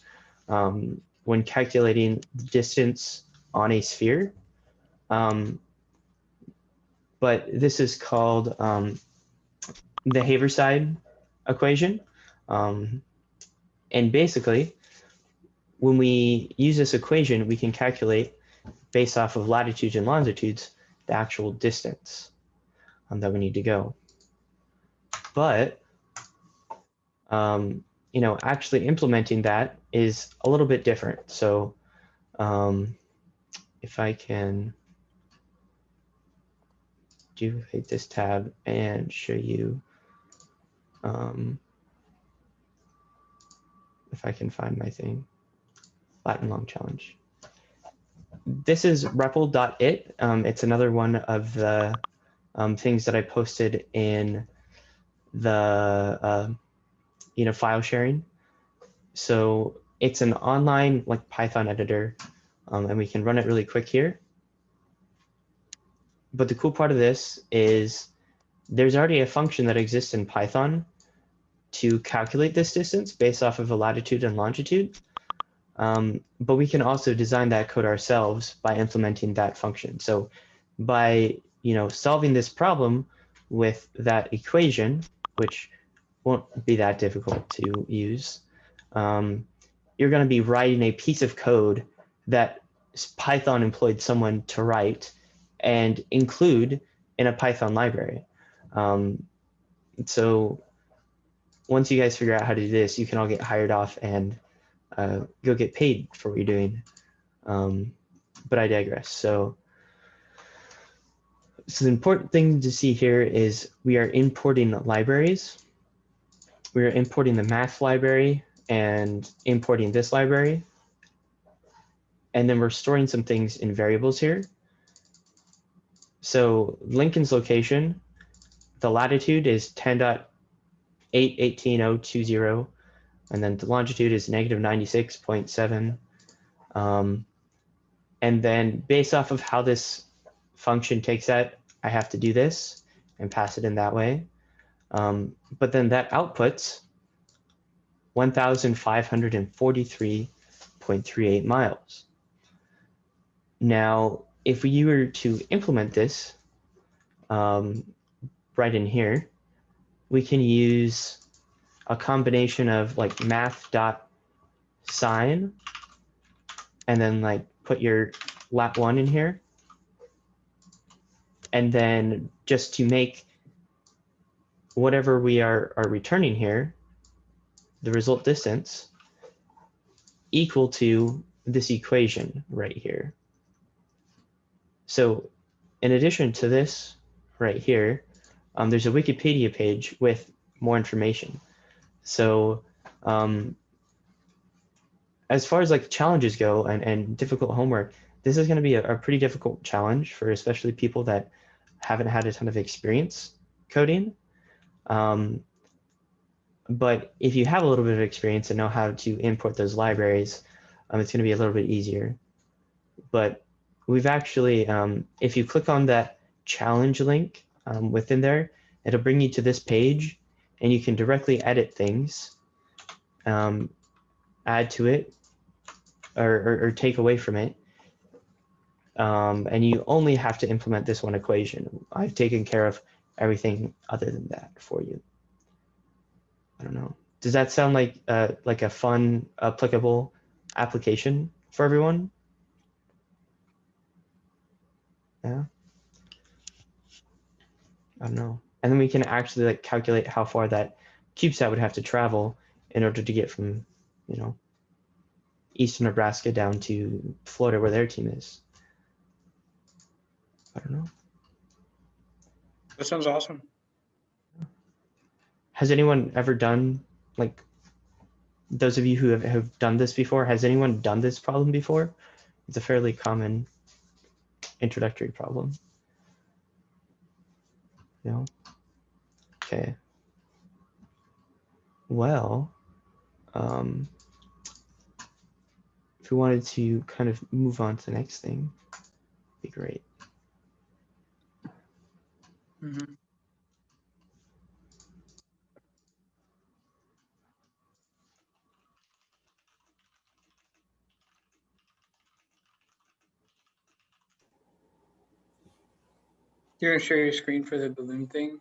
when calculating the distance on a sphere. But this is called the Haverside equation. And basically, when we use this equation, we can calculate, based off of latitudes and longitudes, the actual distance that we need to go. But, you know, actually implementing that is a little bit different. So if I can duplicate this tab and show you, if I can find my thing, Latin long challenge. This is REPL.it. It's another one of the things that I posted in the you know, file sharing. So it's an online like Python editor, and we can run it really quick here. But the cool part of this is there's already a function that exists in Python to calculate this distance based off of a latitude and longitude. But we can also design that code ourselves by implementing that function. So by, you know, solving this problem with that equation, which won't be that difficult to use, you're going to be writing a piece of code that Python employed someone to write and include in a Python library. So once you guys figure out how to do this, you can all get hired off and go get paid for what you're doing. But I digress. So the important thing to see here is we are importing libraries. we're importing the math library and importing this library. And then we're storing some things in variables here. So Lincoln's location, the latitude is 10.818.020, and then the longitude is -96.7. And then based off of how this function takes that, I have to do this and pass it in that way. But then that outputs 1,543.38 miles. Now, if you were to implement this right in here, we can use a combination of like math.sine and then like put your lat1 in here. And then just to make whatever we are returning here, the result distance, equal to this equation right here. So in addition to this right here, there's a Wikipedia page with more information. So as far as like challenges go and difficult homework, this is going to be a pretty difficult challenge for especially people that haven't had a ton of experience coding. But if you have a little bit of experience and know how to import those libraries, it's going to be a little bit easier. But we've actually, if you click on that challenge link within there, it'll bring you to this page and you can directly edit things, add to it, or take away from it. And you only have to implement this one equation. I've taken care of everything other than that for you. I don't know. Does that sound like a fun, applicable application for everyone? Yeah. I don't know. And then we can actually like calculate how far that CubeSat would have to travel in order to get from, you know, eastern Nebraska down to Florida where their team is. I don't know. That sounds awesome. Has anyone ever done, like, those of you who have done this before, has anyone done this problem before? It's a fairly common introductory problem. No? Okay. Well, if we wanted to kind of move on to the next thing, be great. Mm-hmm. You're gonna share your screen for the balloon thing,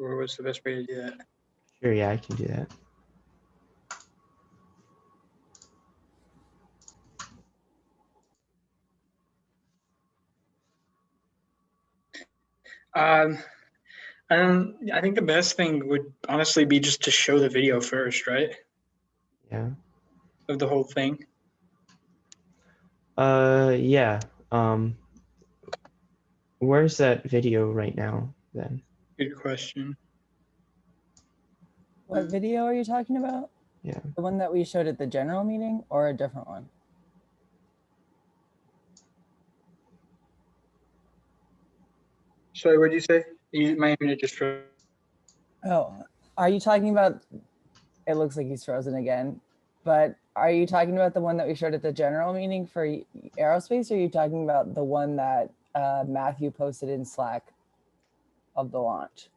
or what's the best way to do that? Sure, yeah, I can do that. I think the best thing would honestly be just to show the video first, right? Yeah. Of the whole thing. Yeah. Where's that video right now then? Good question. What video are you talking about? Yeah. The one that we showed at the general meeting or a different one? Sorry, what did you say? My internet just froze. Oh, are you talking about, it looks like he's frozen again, but are you talking about the one that we showed at the general meeting for aerospace, or are you talking about the one that Matthew posted in Slack of the launch?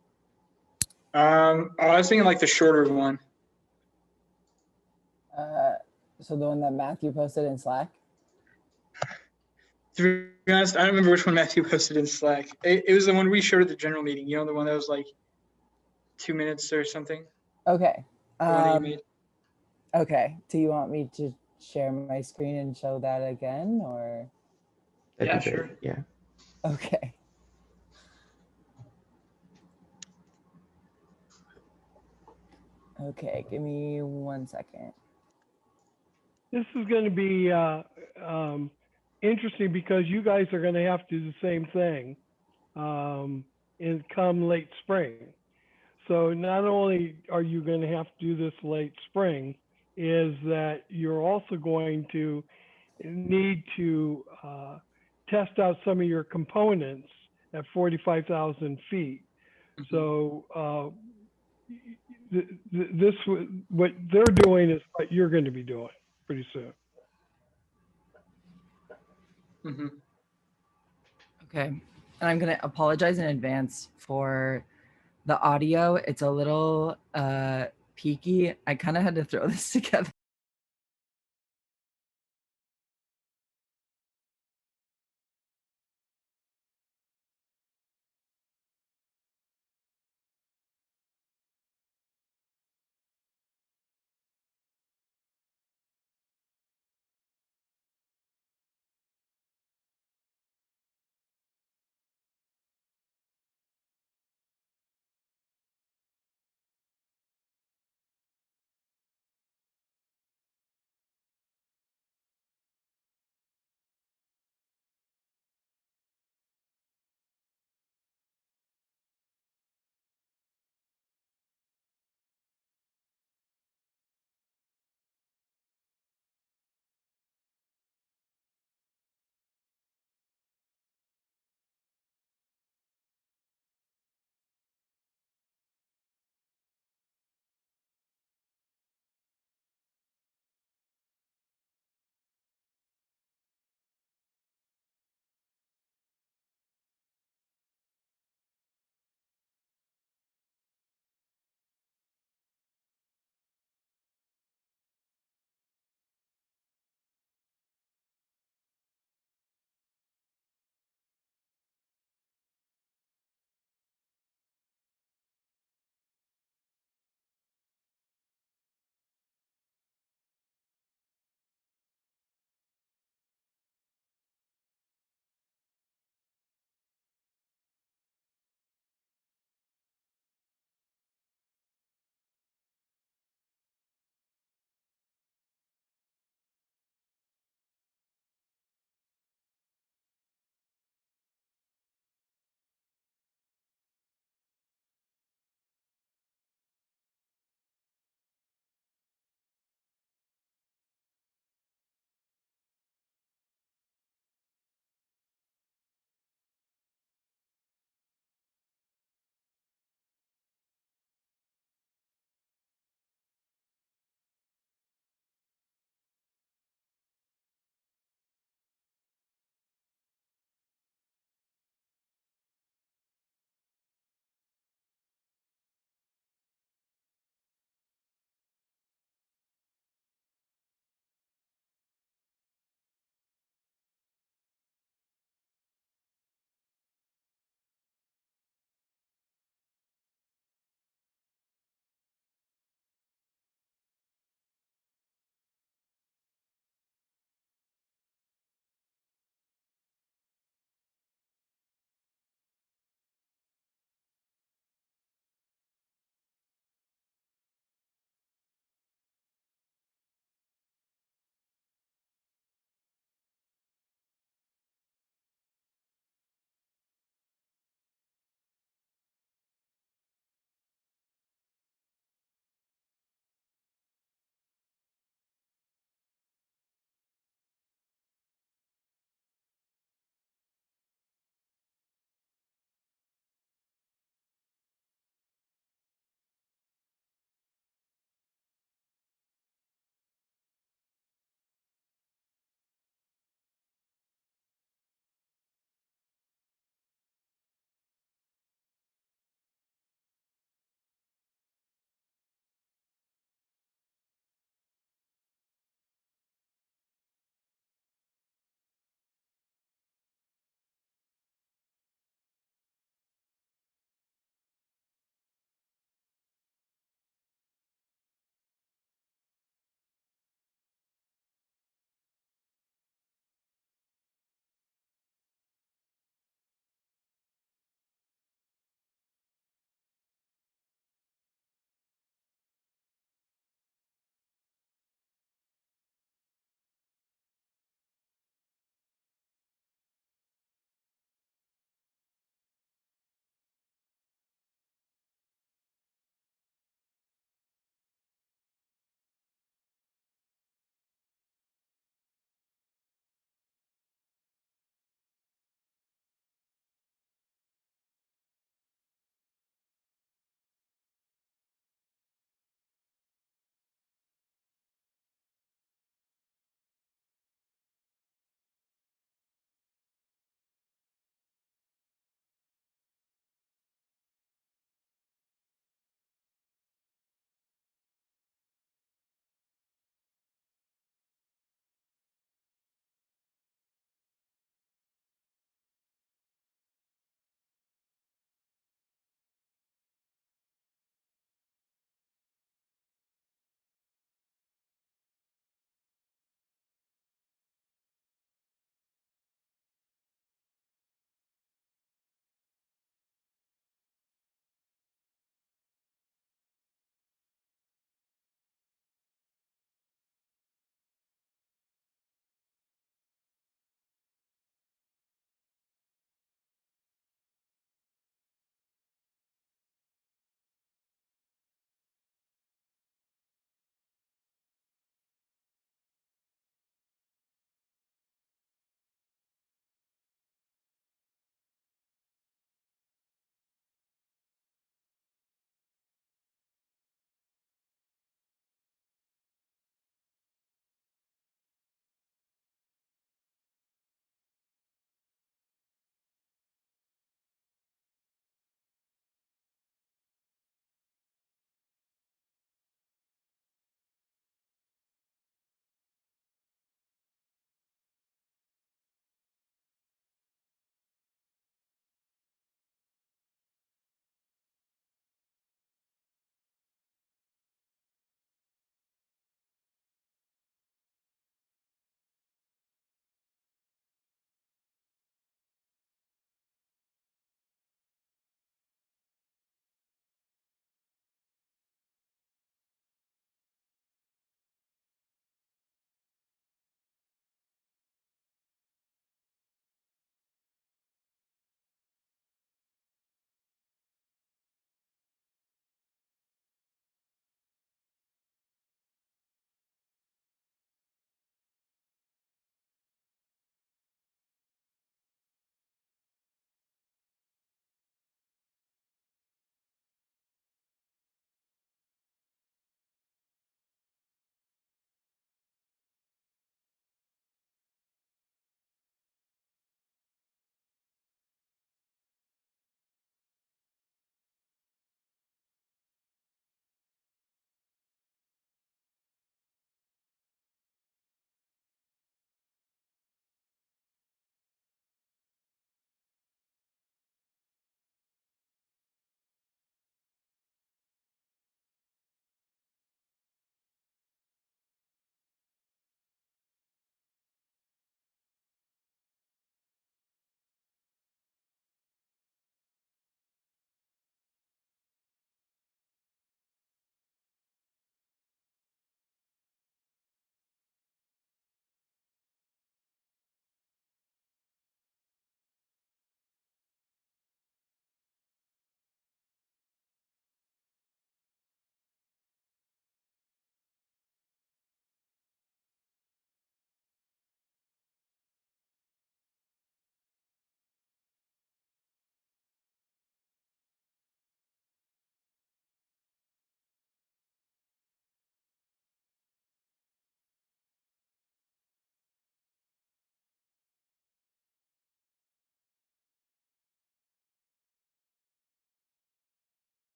I was thinking like the shorter one. So the one that Matthew posted in Slack? To be honest, I don't remember which one Matthew posted in Slack. It was the one we showed at the general meeting. You know, the one that was like 2 minutes or something. Okay. The one that you made. Okay. Do you want me to share my screen and show that again, or? That'd Yeah, be great. sure. Yeah. Okay. Okay, give me 1 second. This is going to be interesting because you guys are going to have to do the same thing and come late spring. So not only are you going to have to do this late spring, is that you're also going to need to test out some of your components at 45,000 feet. So what they're doing is what you're going to be doing pretty soon. Okay. And I'm going to apologize in advance for the audio. It's a little peaky. I kind of had to throw this together.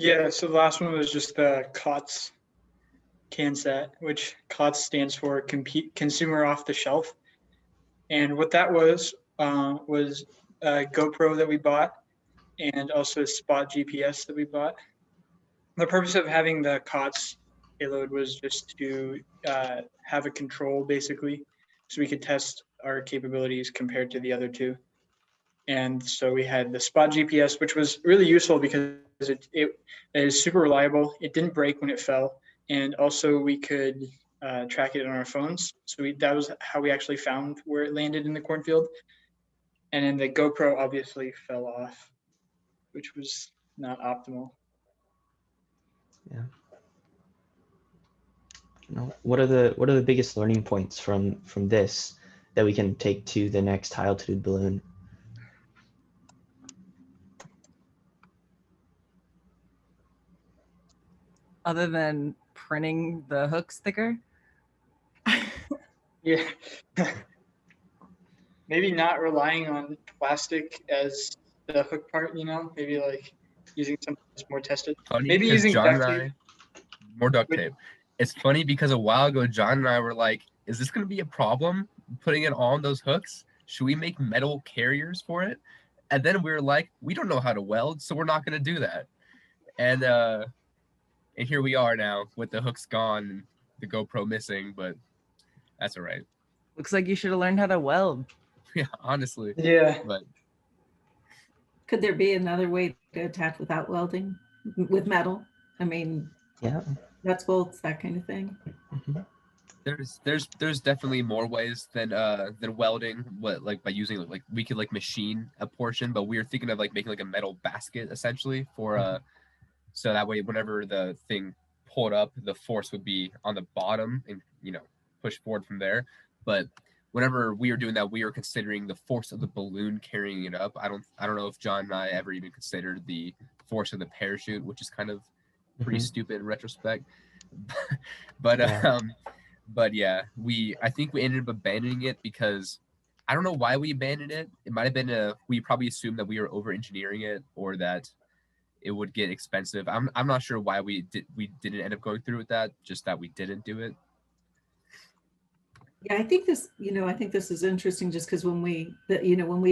Yeah, so the last one was just the COTS CANSAT, which COTS stands for Consumer Off the Shelf. And what that was a GoPro that we bought and also Spot GPS that we bought. The purpose of having the COTS payload was just to have a control, basically, so we could test our capabilities compared to the other two. And so we had the Spot GPS, which was really useful because it is super reliable. It didn't break when it fell. And also we could track it on our phones. So that was how we actually found where it landed in the cornfield. And then the GoPro obviously fell off, which was not optimal. Yeah. What are the biggest learning points from this that we can take to the next high altitude balloon? Other than printing the hooks thicker? Yeah. Maybe not relying on plastic as the hook part, maybe like using something that's more tested. Funny, Maybe 'cause using John duct and tape. more duct tape. It's funny because a while ago, John and I were like, is this going to be a problem putting it on those hooks? Should we make metal carriers for it? And then we were like, we don't know how to weld, so we're not going to do that. And here we are now with the hooks gone and the GoPro missing, but that's all right. Looks like you should have learned how to weld. Yeah, honestly. Yeah. But Could there be another way to attach without welding with metal? I mean, yeah, nuts, bolts, that kind of thing. Mm-hmm. There's definitely more ways than welding. What, like by using like we could like machine a portion, but we were thinking of like making like a metal basket essentially for so that way whenever the thing pulled up, the force would be on the bottom and push forward from there. But whenever we were doing that, we were considering the force of the balloon carrying it up. I don't know if John and I ever even considered the force of the parachute, which is kind of pretty stupid in retrospect. But Yeah. But yeah, I think we ended up abandoning it because I don't know why we abandoned it. It might have been we probably assumed that we were over engineering it or that it would get expensive. I'm not sure why we didn't end up going through with that, just that we didn't do it. Yeah, I think this is interesting just because when we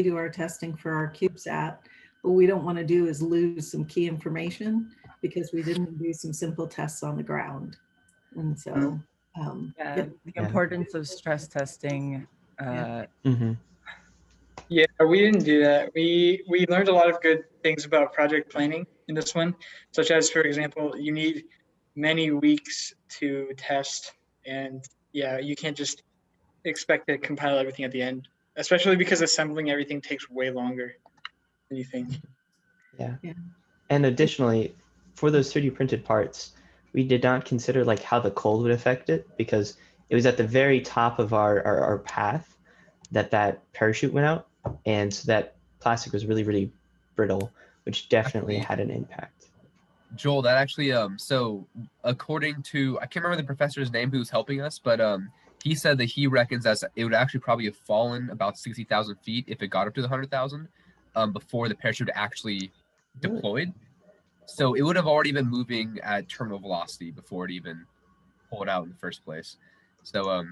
do our testing for our CubeSat, what we don't want to do is lose some key information because we didn't do some simple tests on the ground. And so the importance of stress testing. Yeah, we didn't do that. We learned a lot of good things about project planning in this one, such as, for example, you need many weeks to test, and yeah, you can't just expect to compile everything at the end, especially because assembling everything takes way longer than you think. Yeah. And additionally, for those 3D printed parts, we did not consider like how the cold would affect it because it was at the very top of our path that parachute went out. And so that plastic was really, really brittle, which definitely had an impact. Joel, that actually, so according to, I can't remember the professor's name who was helping us, but he said that he reckons that it would actually probably have fallen about 60,000 feet if it got up to the 100,000 before the parachute actually deployed. So it would have already been moving at terminal velocity before it even pulled out in the first place. So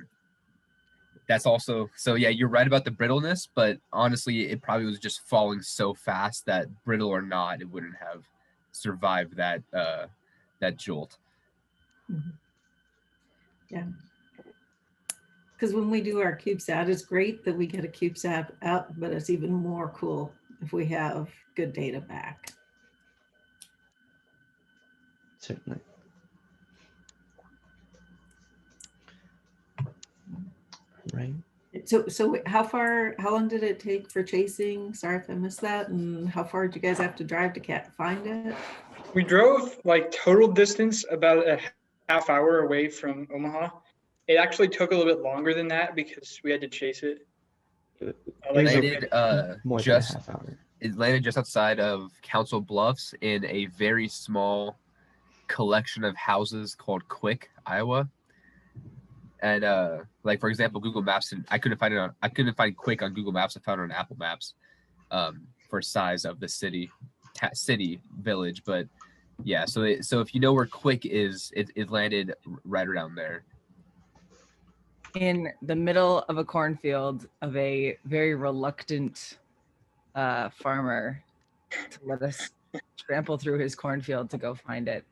that's also, so yeah, you're right about the brittleness, but honestly, it probably was just falling so fast that brittle or not, it wouldn't have survived that jolt. Yeah. Because when we do our CubeSat, it's great that we get a CubeSat out, but it's even more cool if we have good data back. Certainly. Right. So how long did it take for chasing? Sorry if I missed that. And how far did you guys have to drive to find it? We drove like total distance about a half hour away from Omaha. It actually took a little bit longer than that because we had to chase it. It landed more than a half hour. It landed just outside of Council Bluffs in a very small collection of houses called Quick, Iowa. And like for example, Google Maps, and I couldn't find Quick on Google Maps. I found it on Apple Maps for size of the city village, but Yeah, so if you know where Quick is, it landed right around there. In the middle of a cornfield of a very reluctant farmer to let us trample through his cornfield to go find it.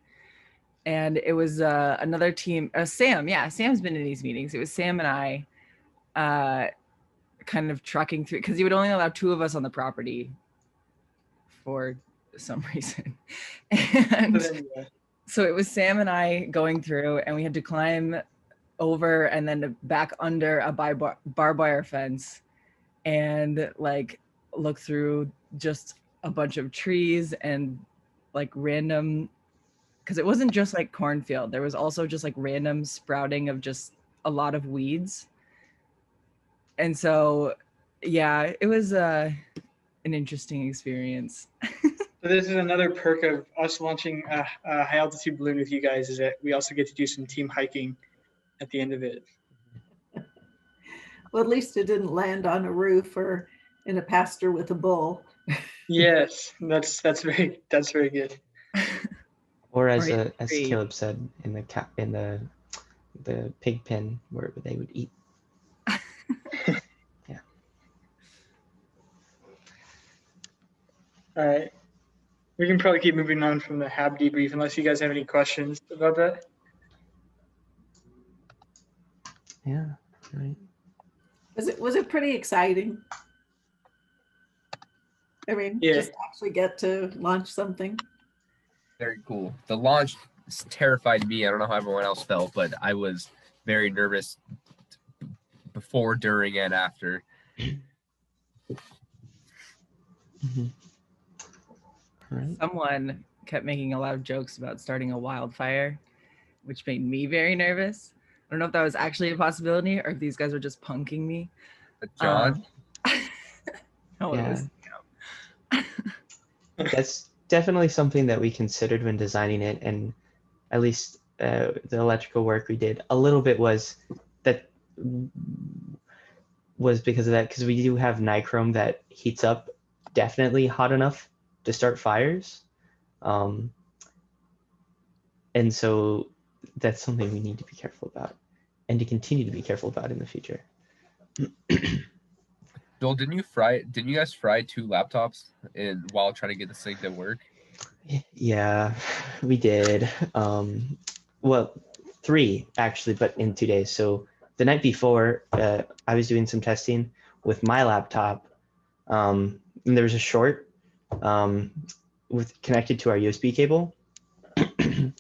And it was another team, Sam. Yeah, Sam's been in these meetings. It was Sam and I kind of trucking through, because he would only allow 2 of us on the property for some reason. And so it was Sam and I going through, and we had to climb over and then back under a barbed wire fence and like look through just a bunch of trees and like random, because it wasn't just like cornfield, there was also just like random sprouting of just a lot of weeds. And so yeah, it was an interesting experience. So this is another perk of us launching a high altitude balloon with you guys, is that we also get to do some team hiking at the end of it. Well, at least it didn't land on a roof or in a pasture with a bull. Yes, that's very good. Or Or as in a as tree. Caleb said, in the pig pen where they would eat. Yeah. All right. We can probably keep moving on from the HAB debrief unless you guys have any questions about that. Yeah. Right. Was it pretty exciting? I mean, Yeah. just actually get to launch something. Very cool. The launch terrified me. I don't know how everyone else felt, but I was very nervous before, during, and after. Mm-hmm. Right. Someone kept making a lot of jokes about starting a wildfire, which made me very nervous. I don't know if that was actually a possibility or if these guys were just punking me. John? No, Yeah. it was, That's definitely something that we considered when designing it, and at least the electrical work we did a little bit was because of that, because we do have nichrome that heats up definitely hot enough to start fires, and so that's something we need to be careful about and to continue to be careful about in the future. Bill, didn't you guys fry 2 laptops while trying to get this thing to work? Yeah, we did. Well, 3 actually, but in 2 days. So the night before, I was doing some testing with my laptop, and there was a short connected to our USB cable, and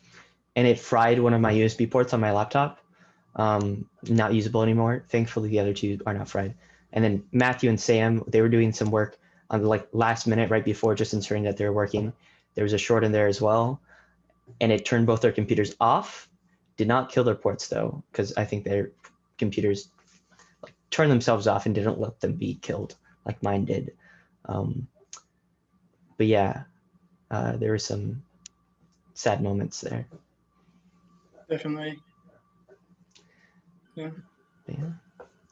it fried one of my USB ports on my laptop, not usable anymore. Thankfully, the other 2 are not fried. And then Matthew and Sam, they were doing some work on the last minute right before, just ensuring that they were working. There was a short in there as well, and it turned both their computers off. Did not kill their ports though, because I think their computers turned themselves off and didn't let them be killed like mine did. But yeah, there were some sad moments there. Definitely. Yeah. Yeah.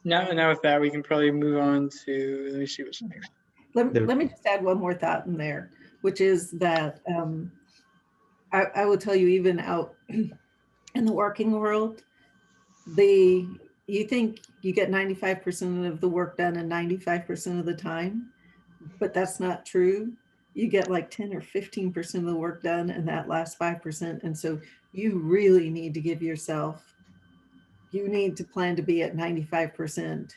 Now with that, we can probably move on to, let me see what's next. Let me just add one more thought in there, which is that I will tell you, even out in the working world, you think you get 95% of the work done in 95% of the time, but that's not true. You get like 10 or 15% of the work done in that last 5%. And so you really need to give yourself, you need to plan to be at 95%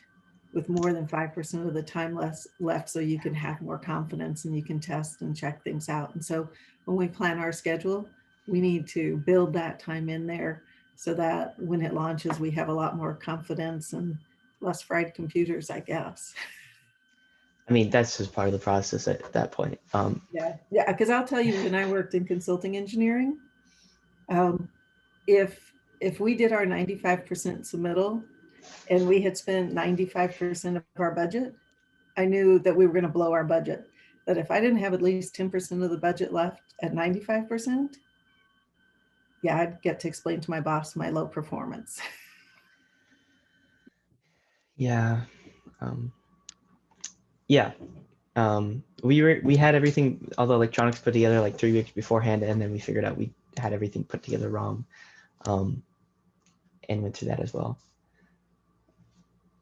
with more than 5% of the time left, so you can have more confidence and you can test and check things out. And so when we plan our schedule, we need to build that time in there so that when it launches, we have a lot more confidence and less fried computers, I guess. I mean, that's just part of the process at that point. Yeah, because I'll tell you, when I worked in consulting engineering, if we did our 95% submittal and we had spent 95% of our budget, I knew that we were going to blow our budget. But if I didn't have at least 10% of the budget left at 95%, yeah, I'd get to explain to my boss my low performance. Yeah. Yeah. We had everything, all the electronics put together like 3 weeks beforehand, and then we figured out we had everything put together wrong, and went through that as well.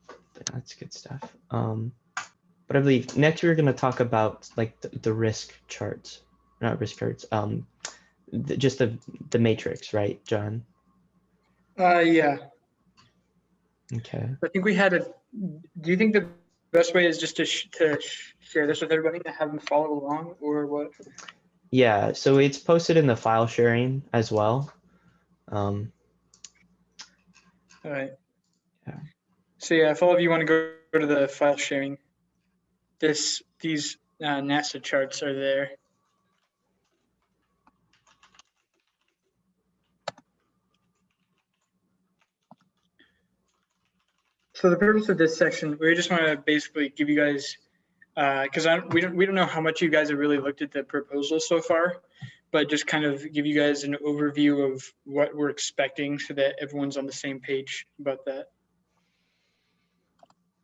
But that's good stuff. But I believe next we're going to talk about like the risk charts, not risk charts, just the matrix, right, John? Yeah. Okay. I think we had do you think the best way is just to share this with everybody and have them follow along, or what? Yeah, so it's posted in the file sharing as well. All right. Yeah. So yeah, if all of you want to go to the file sharing, these NASA charts are there. So the purpose of this section, we just want to basically give you guys, because we don't know how much you guys have really looked at the proposal so far, but just kind of give you guys an overview of what we're expecting so that everyone's on the same page about that.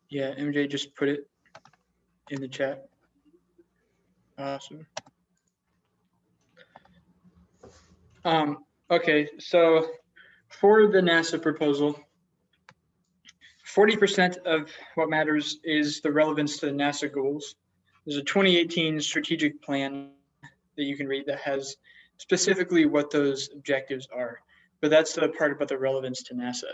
Yeah, MJ just put it in the chat. Awesome. Okay, so for the NASA proposal, 40% of what matters is the relevance to the NASA goals. There's a 2018 strategic plan that you can read that has specifically what those objectives are, but that's the part about the relevance to NASA.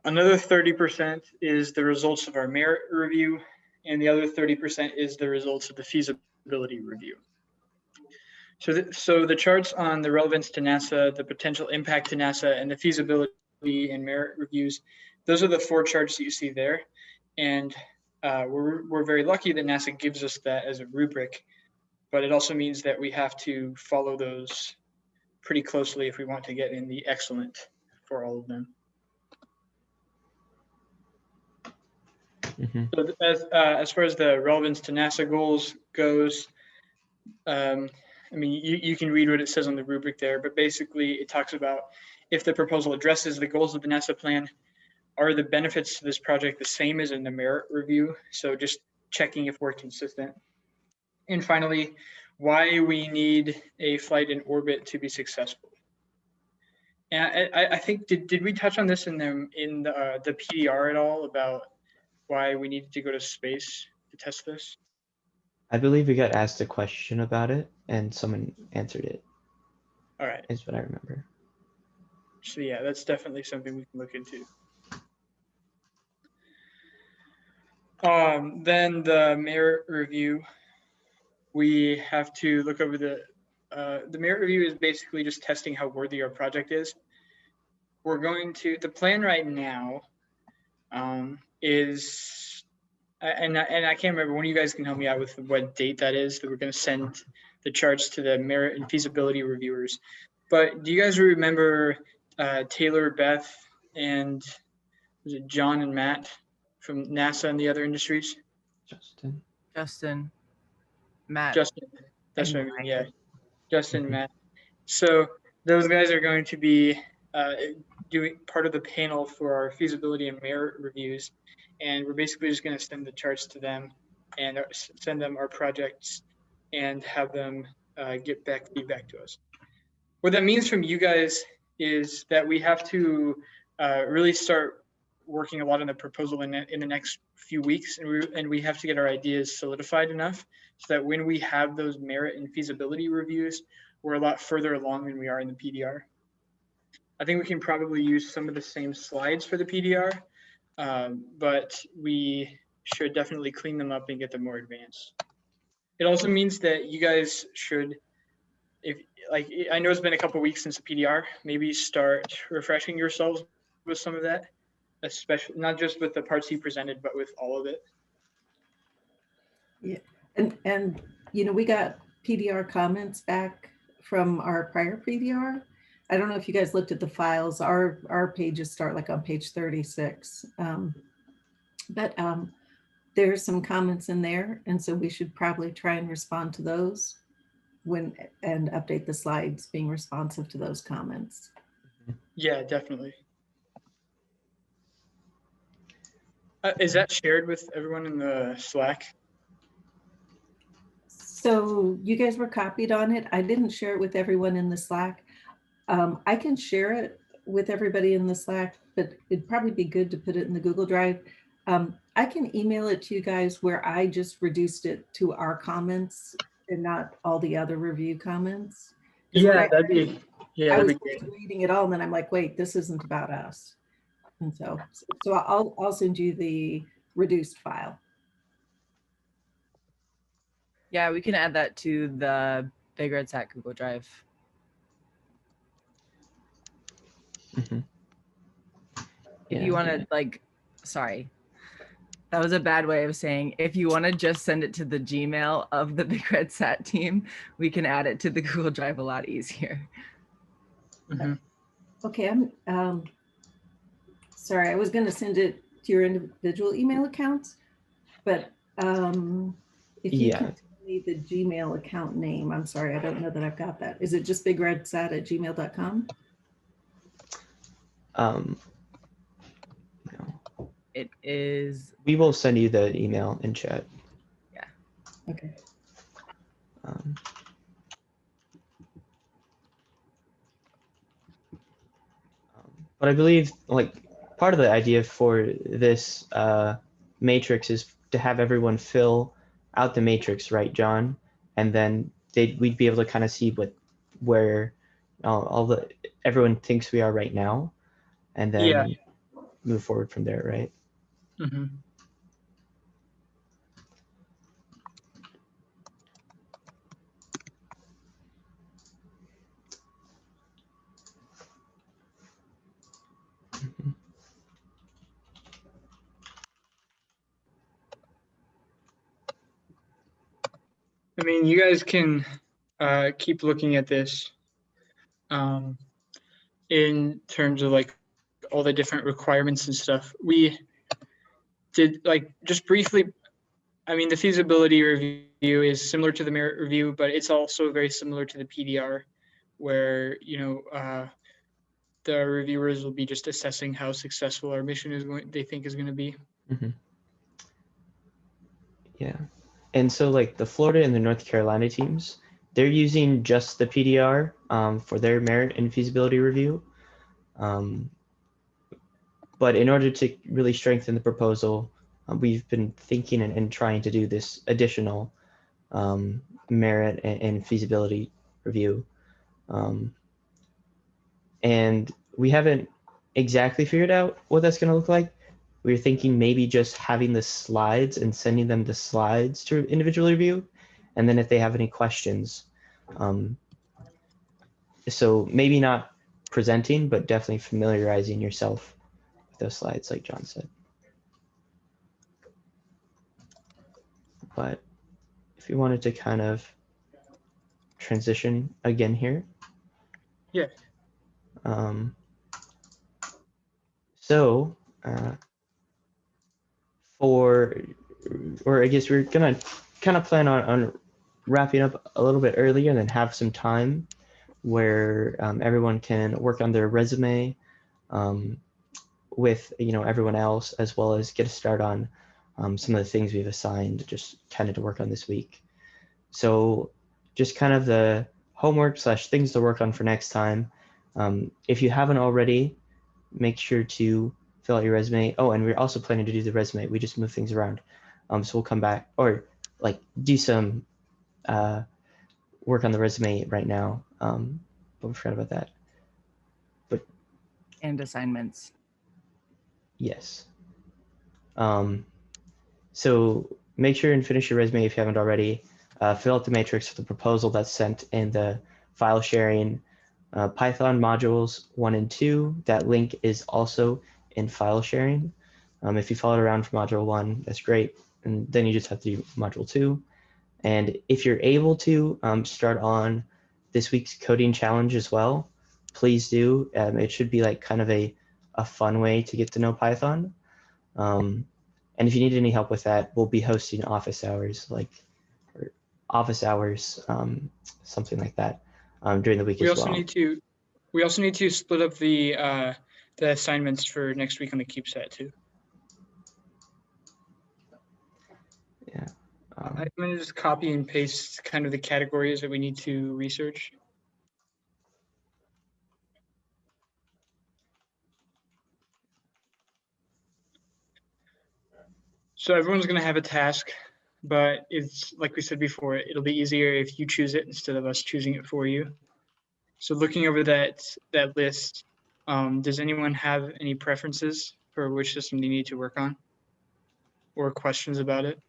Another 30% is the results of our merit review, and the other 30% is the results of the feasibility review. So the charts on the relevance to NASA, the potential impact to NASA, and the feasibility and merit reviews, those are the 4 charts that you see there. And we're very lucky that NASA gives us that as a rubric, but it also means that we have to follow those pretty closely if we want to get in the excellent for all of them. Mm-hmm. So as far as the relevance to NASA goals goes, I mean, you can read what it says on the rubric there, but basically it talks about if the proposal addresses the goals of the NASA plan, are the benefits to this project the same as in the merit review? So just checking if we're consistent. And finally, why we need a flight in orbit to be successful. And I think, did we touch on this in the PDR at all about why we needed to go to space to test this? I believe we got asked a question about it and someone answered it. All right. Is what I remember. So yeah, that's definitely something we can look into. Then the merit review, we have to look over the merit review is basically just testing how worthy our project is. We're going to, the plan right now is, and I can't remember, one of you guys can help me out with what date that is, that we're going to send the charts to the merit and feasibility reviewers. But do you guys remember Taylor, Beth, and was it John and Matt from NASA and the other industries? Justin, Matt. Justin, that's what I mean, yeah. Justin, Matt. So those guys are going to be doing part of the panel for our feasibility and merit reviews. And we're basically just going to send the charts to them and send them our projects and have them get back feedback to us. What that means from you guys is that we have to really start working a lot on the proposal in the next few weeks, and we have to get our ideas solidified enough so that when we have those merit and feasibility reviews, we're a lot further along than we are in the PDR. I think we can probably use some of the same slides for the PDR, but we should definitely clean them up and get them more advanced. It also means that you guys should, if like, I know it's been a couple of weeks since the PDR, maybe start refreshing yourselves with some of that, especially not just with the parts he presented, but with all of it. Yeah, and you know, we got PDR comments back from our prior PDR. I don't know if you guys looked at the files. Our pages start like on page 36, but there's some comments in there, and so we should probably try and respond to those and update the slides being responsive to those comments. Yeah, definitely. Is that shared with everyone in the Slack? So you guys were copied on it. I didn't share it with everyone in the Slack. I can share it with everybody in the Slack, but it'd probably be good to put it in the Google Drive. I can email it to you guys where I just reduced it to our comments and not all the other review comments. 'Cause when Yeah, that'd be I was great. reading it all and then I'm like, wait, this isn't about us. And so I'll send you the reduced file. Yeah, we can add that to the Big Red Sat Google Drive. Mhm. If Yeah. you want to, like, sorry, that was a bad way of saying, if you want to just send it to the Gmail of the Big Red Sat team, we can add it to the Google Drive a lot easier. Okay, I'm sorry, I was going to send it to your individual email accounts, but if you Yeah. can tell me the Gmail account name, I'm sorry, I don't know that I've got that. Is it just bigredsat@gmail.com? No. It is. We will send you the email in chat. Yeah. Okay. But I believe like part of the idea for this matrix is to have everyone fill out the matrix, right, John? And then we'd be able to kind of see where everyone thinks we are right now, and then move forward from there, right? I mean, you guys can keep looking at this in terms of like all the different requirements and stuff. We did like just briefly, I mean, the feasibility review is similar to the merit review, but it's also very similar to the PDR where, you know, the reviewers will be just assessing how successful our mission is they think is going to be. Yeah. And so like the Florida and the North Carolina teams, they're using just the PDR for their merit and feasibility review. But in order to really strengthen the proposal, we've been thinking and trying to do this additional merit and feasibility review. And we haven't exactly figured out what that's going to look like. We were thinking maybe just having the slides and sending them the slides to individual review. And then if they have any questions, so maybe not presenting, but definitely familiarizing yourself with those slides, like John said. But if you wanted to kind of transition again here. Yeah. So or I guess we're gonna kind of plan on wrapping up a little bit earlier and then have some time where everyone can work on their resume with everyone else, as well as get a start on some of the things we've assigned just kind of to work on this week. So just kind of the homework / things to work on for next time. If you haven't already, make sure to fill out your resume. Oh, and we're also planning to do the resume. We just move things around. So we'll come back or like do some work on the resume right now. But we forgot about that. And assignments. Yes. So make sure and finish your resume if you haven't already. Fill out the matrix for the proposal that's sent in the file sharing. Python modules 1 and 2, that link is also in file sharing. If you followed around for module 1, that's great. And then you just have to do module 2. And if you're able to start on this week's coding challenge as well, please do. It should be like kind of a fun way to get to know Python. And if you need any help with that, we'll be hosting office hours, something like that during the week as well. We also need to split up the assignments for next week on the CubeSat too. Yeah. I'm going to just copy and paste kind of the categories that we need to research. So everyone's going to have a task, but it's like we said before, it'll be easier if you choose it instead of us choosing it for you. So looking over that list, does anyone have any preferences for which system they need to work on or questions about it?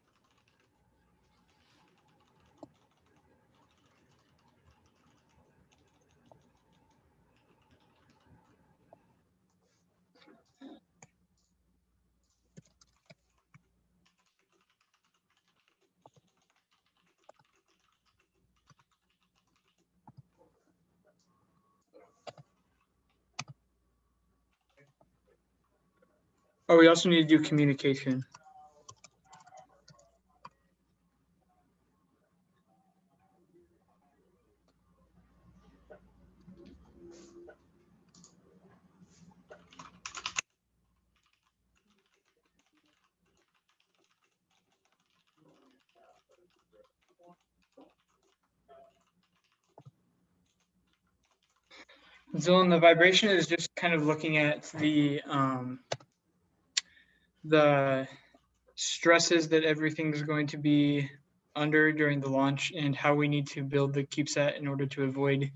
Oh, we also need to do communication. Dylan, the vibration is just kind of looking at the stresses that everything's going to be under during the launch and how we need to build the CubeSat in order to avoid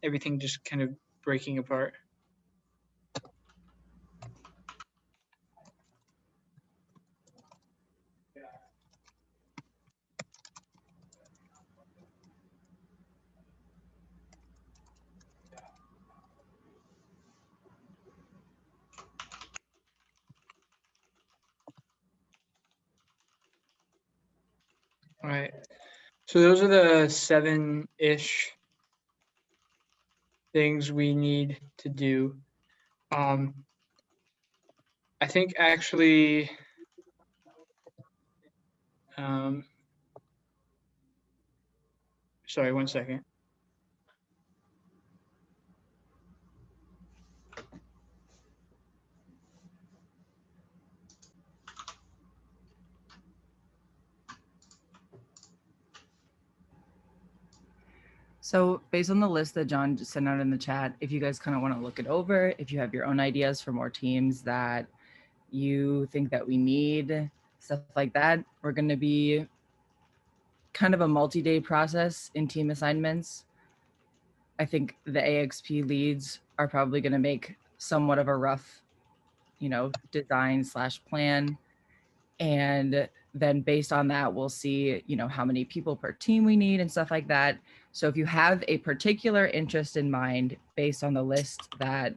everything just kind of breaking apart. All right. So those are the 7-ish things we need to do. I think actually, sorry, 1 second. So based on the list that John just sent out in the chat, if you guys kind of want to look it over, if you have your own ideas for more teams that you think that we need, stuff like that, we're going to be kind of a multi-day process in team assignments. I think the AXP leads are probably going to make somewhat of a rough, design / plan. And then based on that, we'll see, how many people per team we need and stuff like that. So if you have a particular interest in mind based on the list that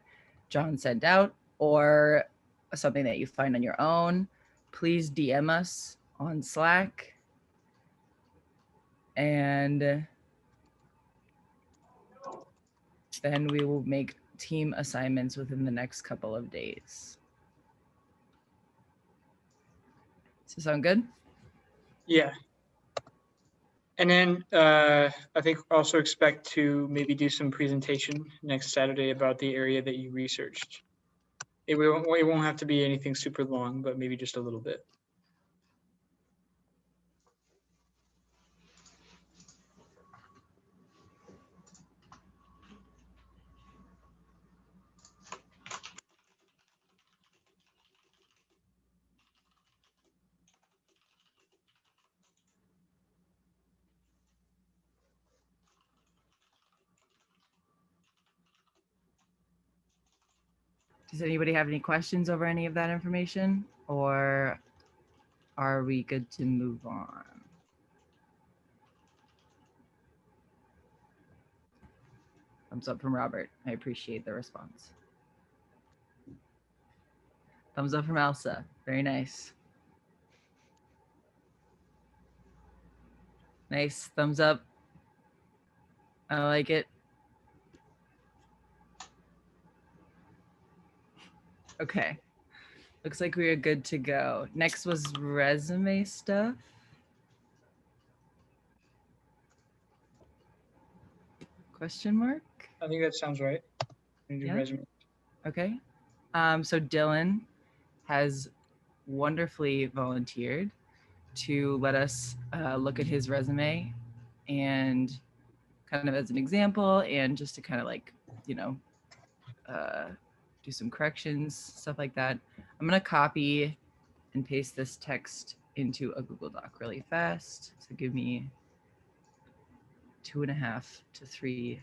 John sent out or something that you find on your own, please DM us on Slack. And then we will make team assignments within the next couple of days. Does that sound good? Yeah. And then I think also expect to maybe do some presentation next Saturday about the area that you researched. It won't have to be anything super long, but maybe just a little bit. Does anybody have any questions over any of that information, or are we good to move on? Thumbs up from Robert. I appreciate the response. Thumbs up from Elsa. Very nice. Nice. Thumbs up. I like it. Okay. Looks like we are good to go. Next was resume stuff. Question mark? I think that sounds right. Yeah. Resume. Okay. So Dylan has wonderfully volunteered to let us look at his resume and kind of as an example, and just to kind of like, you know, do some corrections, stuff like that. I'm gonna copy and paste this text into a Google Doc really fast. So give me 2.5 to 3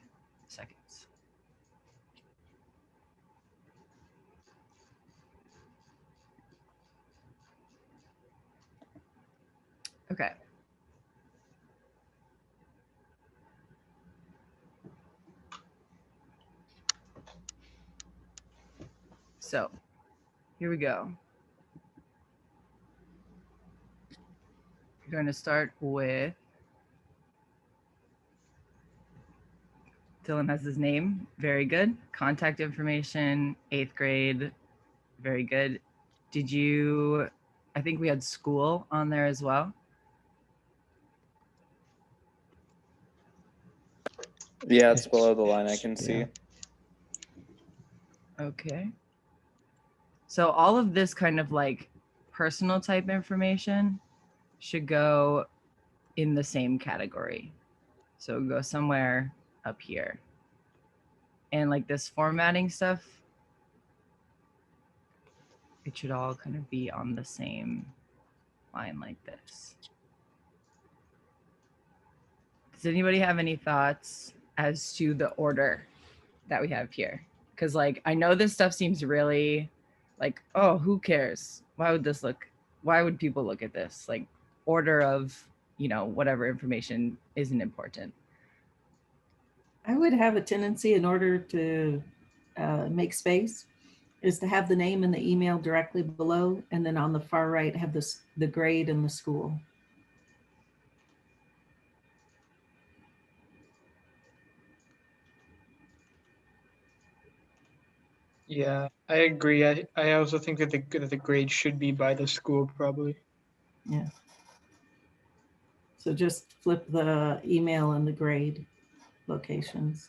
seconds. Okay. So here we go. We're going to start with, Dylan has his name, very good. Contact information, 8th grade, very good. Did you, I think we had school on there as well. Yeah, it's below the line, I can see. Okay. So all of this kind of like personal type information should go in the same category. So go somewhere up here. And like this formatting stuff, it should all kind of be on the same line like this. Does anybody have any thoughts as to the order that we have here? Because like, I know this stuff seems really like, oh, who cares? Why would people look at this? Like, order of, you know, whatever information isn't important. I would have a tendency, in order to make space, is to have the name and the email directly below, and then on the far right have the grade and the school. Yeah, I agree. I also think that the grade should be by the school probably. Yeah. So just flip the email and the grade locations.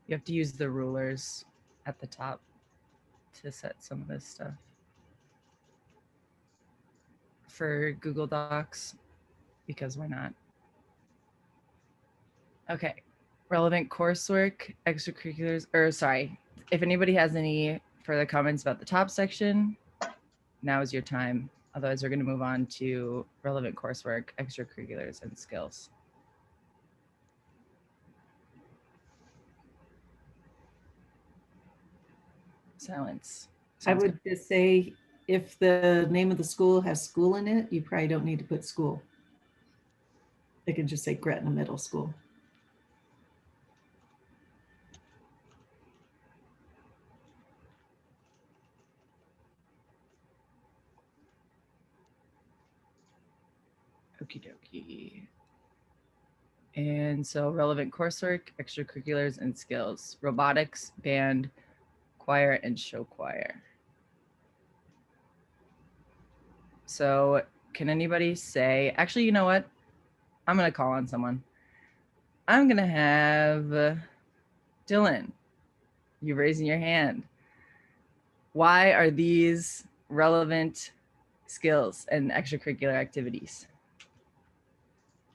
You have to use the rulers at the top to set some of this stuff. For Google Docs, because why not? Okay, relevant coursework, extracurriculars, or sorry, if anybody has any further comments about the top section, now is your time. Otherwise, we're going to move on to relevant coursework, extracurriculars, and skills. Silence. I would just say, if the name of the school has school in it, you probably don't need to put school. They could just say Gretna Middle School. Okie dokie. And so relevant coursework, extracurriculars, and skills. Robotics, band, choir, and show choir. So can anybody say, actually, you know what? I'm going to call on someone. I'm going to have Dylan. You're raising your hand. Why are these relevant skills and extracurricular activities?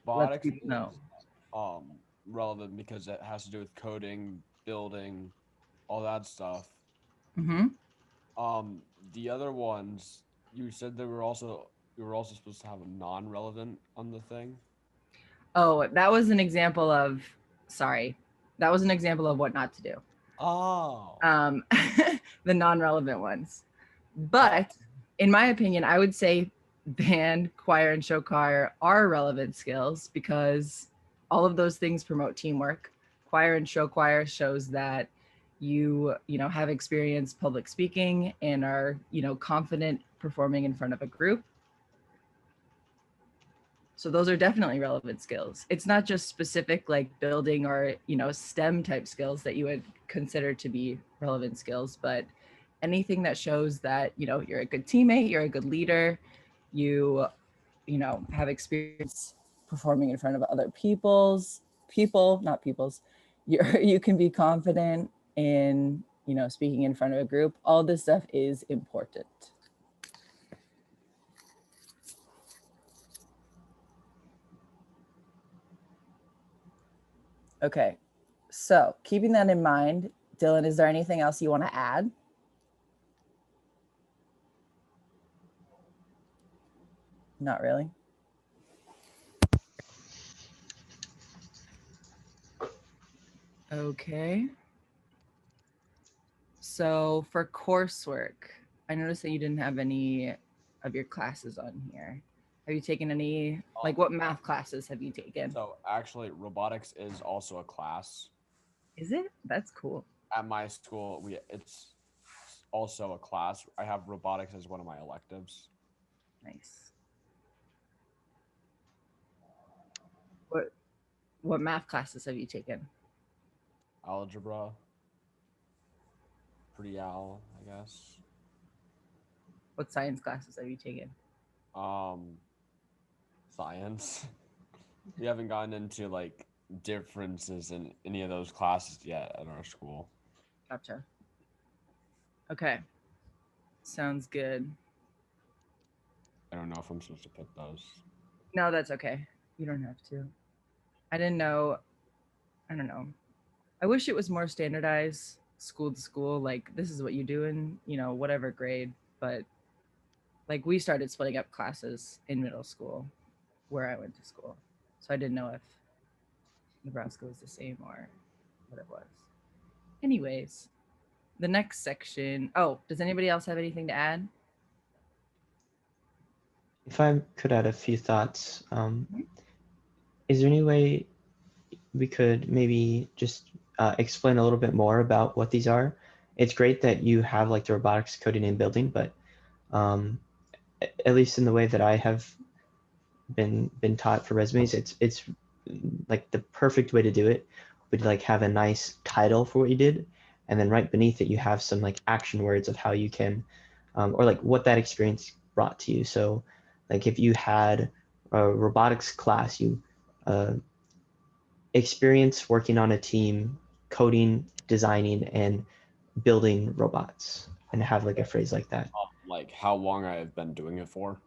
Robotics Let's know. Relevant because it has to do with coding, building, all that stuff. Mm-hmm. The other ones, you said you were also supposed to have a non-relevant on the thing. Oh, that was an example of, sorry, that was an example of what not to do. Oh. The non-relevant ones. But in my opinion, I would say band, choir, and show choir are relevant skills because all of those things promote teamwork. Choir and show choir shows that you know, have experience public speaking and are, you know, confident performing in front of a group. So those are definitely relevant skills. It's not just specific like building or, you know, STEM type skills that you would consider to be relevant skills, but anything that shows that, you know, you're a good teammate, you're a good leader, you you know, have experience performing in front of other not people's. You can be confident in, you know, speaking in front of a group. All this stuff is important. Okay, so keeping that in mind, Dylan, is there anything else you want to add? Not really. Okay. So for coursework, I noticed that you didn't have any of your classes on here. Have you taken any, like what math classes have you taken? So actually, robotics is also a class. Is it? That's cool. At my school, it's also a class. I have robotics as one of my electives. Nice. What math classes have you taken? Algebra. Pre-al, I guess. What science classes have you taken? Science. We haven't gotten into like differences in any of those classes yet at our school. Gotcha. Okay. Sounds good. I don't know if I'm supposed to put those. No, that's okay. You don't have to. I didn't know. I don't know. I wish it was more standardized school to school. Like this is what you do in, you know, whatever grade. But like we started splitting up classes in middle school where I went to school. So I didn't know if Nebraska was the same or what it was. Anyways, the next section. Oh, does anybody else have anything to add? If I could add a few thoughts, is there any way we could maybe just explain a little bit more about what these are? It's great that you have like the robotics coding and building, but at least in the way that I have been taught for resumes, it's like the perfect way to do it would like have a nice title for what you did, and then right beneath it you have some like action words of how you can or like what that experience brought to you. So like if you had a robotics class, you experience working on a team, coding, designing, and building robots, and have like a phrase like that. Like how long I have been doing it for.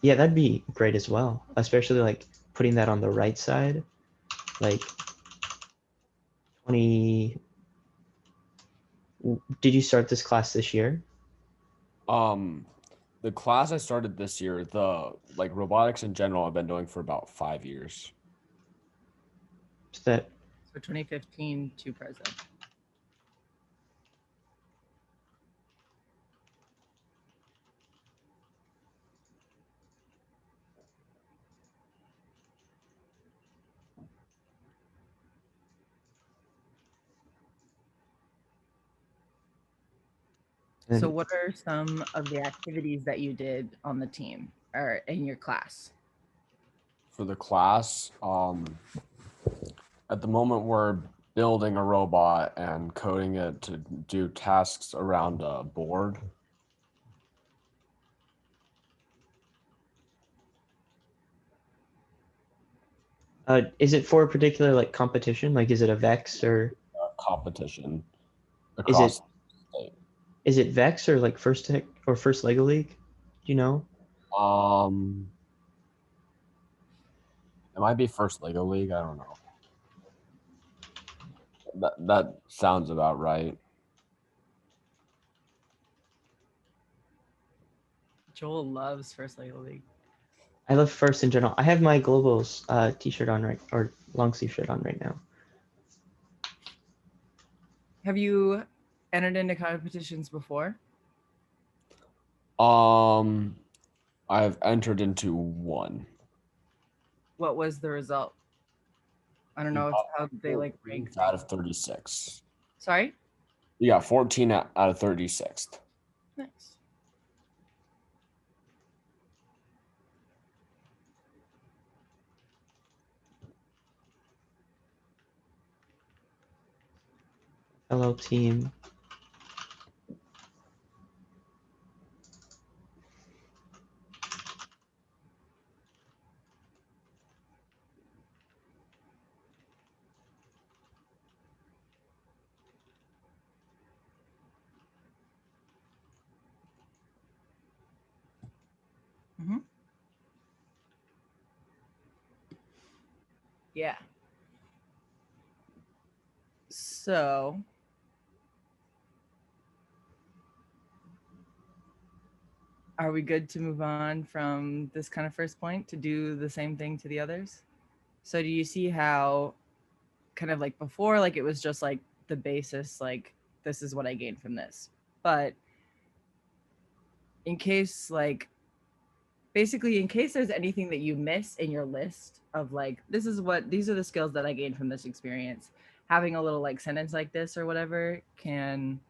Yeah, that'd be great as well, especially like putting that on the right side, like 20. Did you start this class this year? The class I started this year, the like robotics in general, I've been doing for about 5 years. Is that So 2015 to present. So what are some of the activities that you did on the team or in your class? For the class, at the moment we're building a robot and coding it to do tasks around a board. Is it for a particular like competition? Like, is it a VEX or competition is across it is it VEX or like first tech or first Lego League? Do you know? It might be first Lego League. I don't know. That sounds about right. Joel loves First Lego League. I love first in general. I have my Globals t-shirt on right, or long sleeve shirt on right now. Have you entered into competitions before? I've entered into one. What was the result? I don't know how they like rank out of 36. Sorry? You got 14 out of 36th. Nice. Hello, team. Yeah. So are we good to move on from this kind of first point to do the same thing to the others? So do you see how kind of like before, like it was just like the basis, like this is what I gained from this. But in case like, basically in case there's anything that you miss in your list of like, these are the skills that I gained from this experience, having a little like sentence like this or whatever can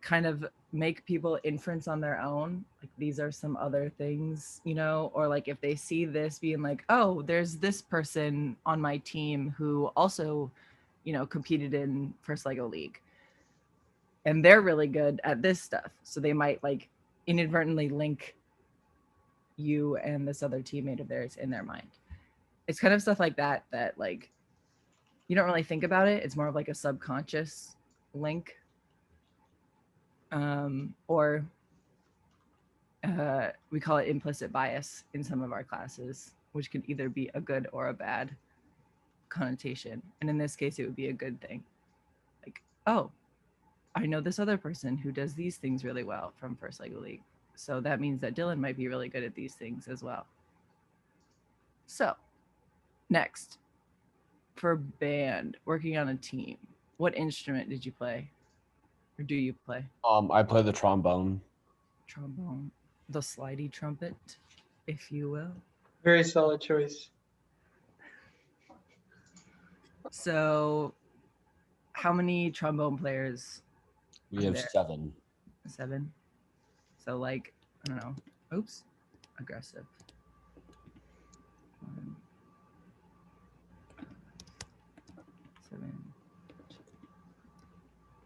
kind of make people inference on their own, like these are some other things, you know, or like if they see this being like, oh, there's this person on my team who also, you know, competed in First Lego League and they're really good at this stuff, so they might like inadvertently link you and this other teammate of theirs in their mind. It's kind of stuff like that that like you don't really think about it, it's more of like a subconscious link. Or we call it implicit bias in some of our classes, which can either be a good or a bad connotation. And in this case, it would be a good thing. Like, oh, I know this other person who does these things really well from First Lego League. So that means that Dylan might be really good at these things as well. So next, for band, working on a team, what instrument did you play? Or do you play? I play the trombone. Trombone, the slidey trumpet, if you will. Very solid choice. So how many trombone players? We have 7. 7. So like, I don't know. Oops. Aggressive. 1, 7.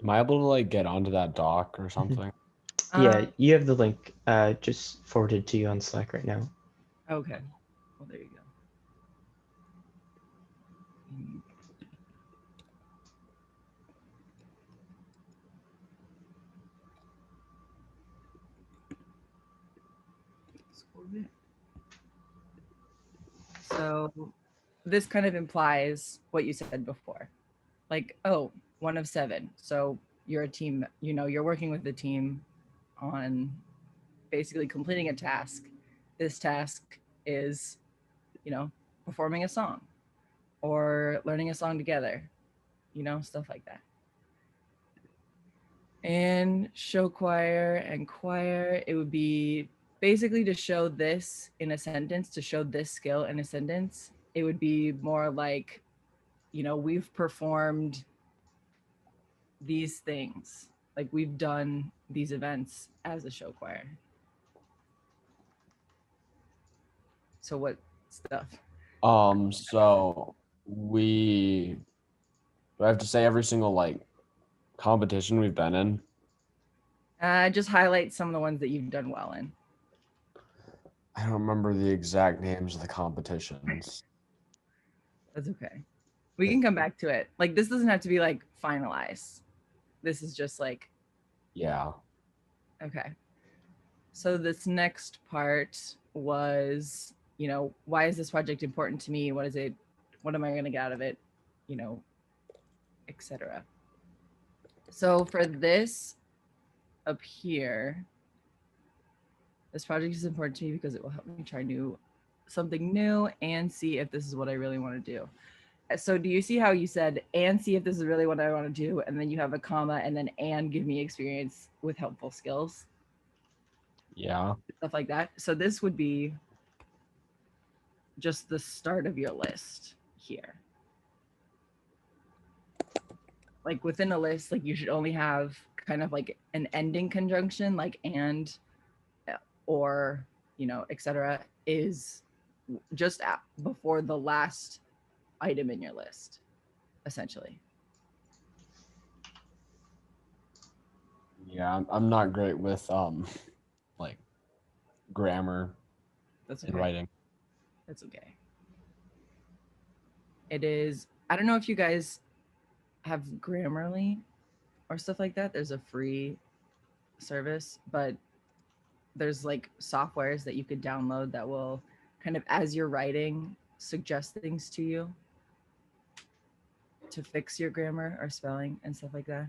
Am I able to like get onto that dock or something? Yeah, you have the link just forwarded to you on Slack right now. Okay. Well, there you go. So this kind of implies what you said before. Like, oh, 1 of 7. So you're a team, you know, you're working with the team on basically completing a task. This task is, you know, performing a song or learning a song together, you know, stuff like that. And show choir and choir, it would be basically to show this in a sentence, to show this skill in a sentence. It would be more like, you know, we've performed these things, like we've done these events as a show choir. So what stuff? So do I have to say every single like competition we've been in? Just highlight some of the ones that you've done well in. I don't remember the exact names of the competitions. That's okay. We can come back to it. Like, this doesn't have to be like finalized. This is just like, yeah. Okay. So this next part was, you know, why is this project important to me? What is it? What am I going to get out of it? You know, etc. So for this up here, this project is important to me because it will help me try something new and see if this is what I really want to do. So do you see how you said, and see if this is really what I want to do, and then you have a comma, and then and give me experience with helpful skills? Yeah. Stuff like that. So this would be just the start of your list here. Like within a list, like you should only have kind of like an ending conjunction, like and, or, you know, etc. is just before the last item in your list, essentially. Yeah, I'm not great with like grammar. That's in okay. writing. That's okay. It is, I don't know if you guys have Grammarly or stuff like that. There's a free service, but there's like softwares that you could download that will kind of, as you're writing, suggest things to you to fix your grammar or spelling and stuff like that?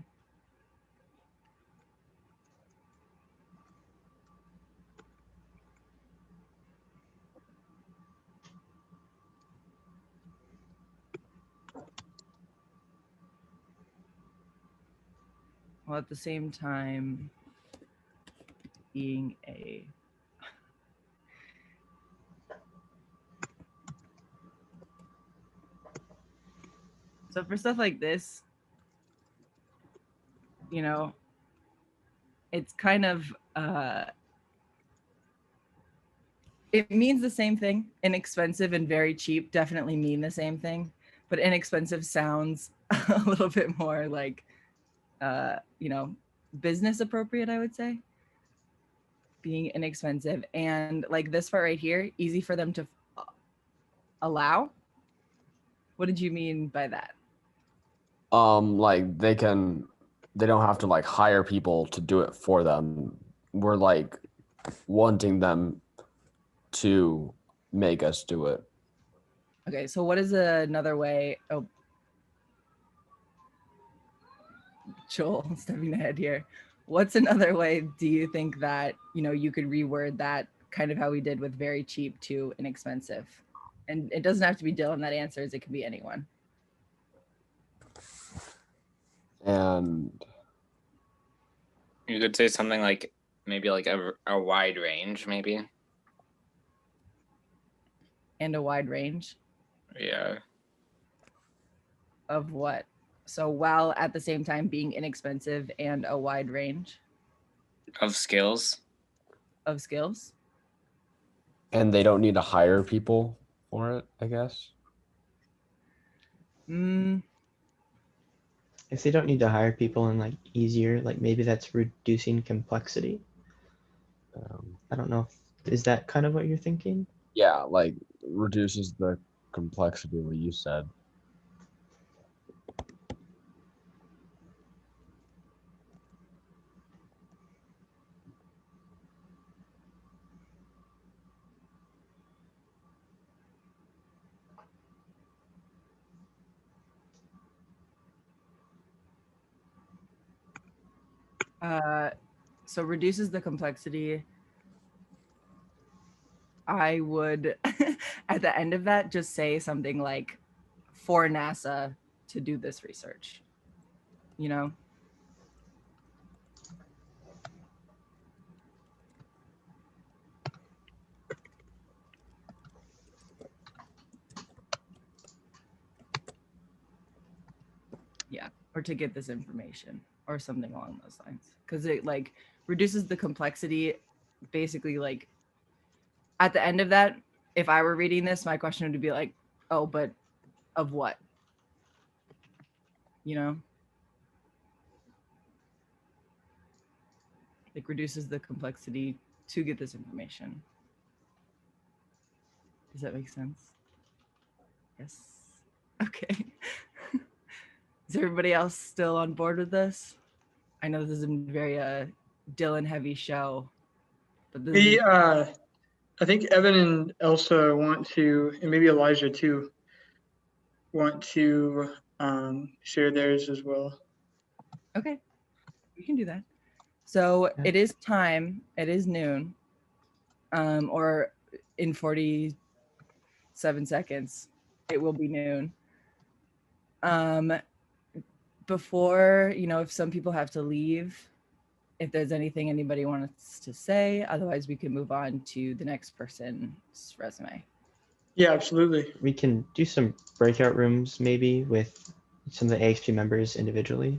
While at the same time being a so for stuff like this, you know, it's kind of it means the same thing. Inexpensive and very cheap definitely mean the same thing, but inexpensive sounds a little bit more like you know, business appropriate, I would say. Being inexpensive, and like this part right here, easy for them to allow. What did you mean by that? Like they don't have to like hire people to do it for them. We're like wanting them to make us do it. Okay, so what is another way? Oh, Joel, stepping ahead here. What's another way do you think that, you know, you could reword that kind of how we did with very cheap to inexpensive? And it doesn't have to be Dylan that answers, it can be anyone. And You could say something like maybe like a wide range, maybe. And a wide range Yeah. of what? So while at the same time being inexpensive and a wide range Of skills. of skills. and they don't need to hire people for it, I guess. If they don't need to hire people and like easier, like maybe that's reducing complexity. I don't know if, is that kind of what you're thinking? Yeah, like reduces the complexity, what you said. So reduces the complexity. I would, at the end of that, just say something like, for NASA to do this research, you know? Yeah, or to get this information or something along those lines. Because it like reduces the complexity, basically like at the end of that, if I were reading this, my question would be like, oh, but of what? You know? Like reduces the complexity to get this information. Does that make sense? Yes. Okay. Is everybody else still on board with this? I know this is a very Dylan heavy show, but this is I think Evan and Elsa want to, and maybe Elijah too, want to share theirs as well. okay. We can do that. So it is time. It is noon, or in 47 seconds, it will be noon. Before, you know, if some people have to leave, if there's anything anybody wants to say, otherwise we can move on to the next person's resume. Yeah, absolutely. We can do some breakout rooms maybe with some of the AXP members individually.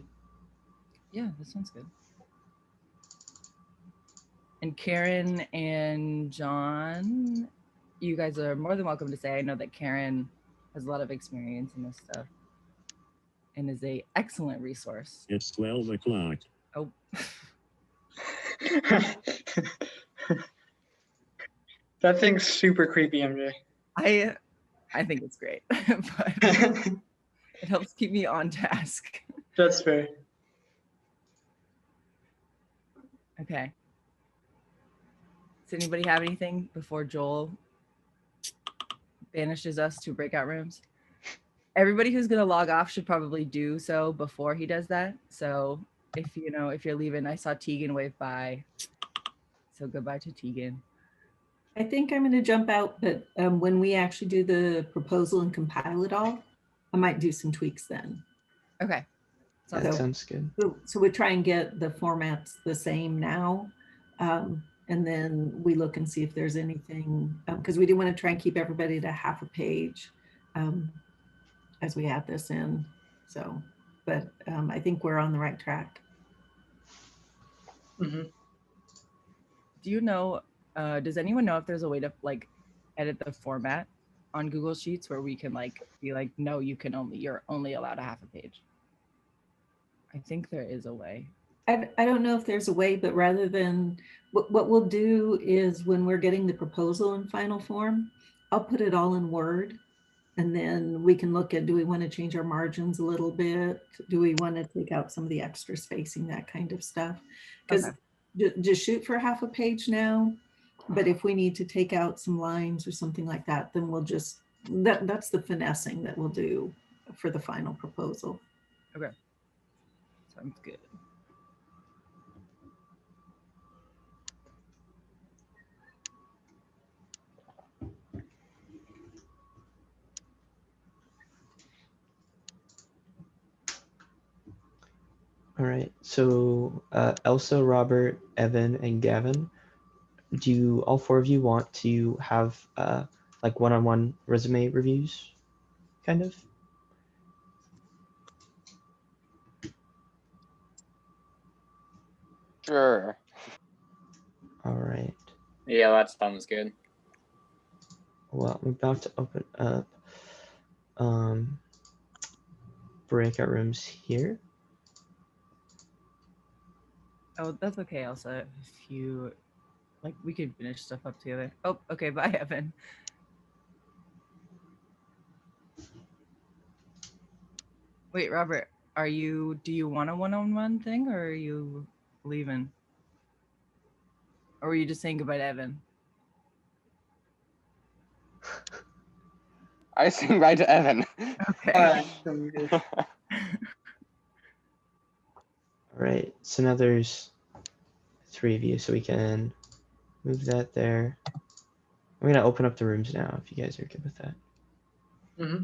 Yeah, that sounds good. And Karen and John, you guys are more than welcome to say. I know that Karen has a lot of experience in this stuff and is a excellent resource. It's 12 o'clock. Oh. That thing's super creepy, MJ. I think it's great, but it helps keep me on task. That's fair. Okay. Does anybody have anything before Joel banishes us to breakout rooms? everybody who's gonna log off should probably do so before he does that. So if if you're leaving, I saw Tegan wave by. So goodbye to Tegan. I think I'm going to jump out, but when we actually do the proposal and compile it all, I might do some tweaks then. Okay. That sounds good. So we try and get the formats the same now. And then we look and see if there's anything, because we do want to try and keep everybody to half a page as we add this in. So, but I think we're on the right track. Mm-hmm. Do you know, does anyone know if there's a way to like edit the format on Google Sheets where we can like be like, no, you're only allowed a half a page? I think there is a way. I don't know if there's a way, but rather than what we'll do is when we're getting the proposal in final form, I'll put it all in Word, and then we can look at, do we want to change our margins a little bit? Do we want to take out some of the extra spacing, that kind of stuff? Because just shoot for half a page now. But if we need to take out some lines or something like that, then we'll just, that's the finessing that we'll do for the final proposal. Okay. Sounds good. All right. So Elsa, Robert, Evan, and Gavin, do you, all four of you want to have like one-on-one resume reviews, kind of? Sure. All right. Yeah, that sounds good. Well, I'm about to open up breakout rooms here. Oh, that's okay, Elsa. If you like, we could finish stuff up together. Oh, okay. Bye, Evan. Wait, Robert, do you want a one-on-one thing, or are you leaving? Or were you just saying goodbye to Evan? I sing right to Evan. Okay. All right. So now there's 3 of you, so we can move that there. I'm gonna open up the rooms now if you guys are good with that. Mm-hmm.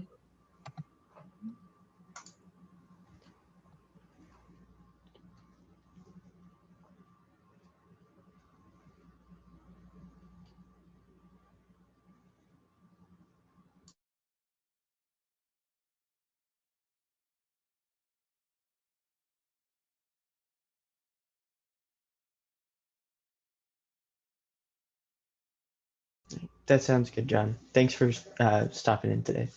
That sounds good, John. Thanks for stopping in today.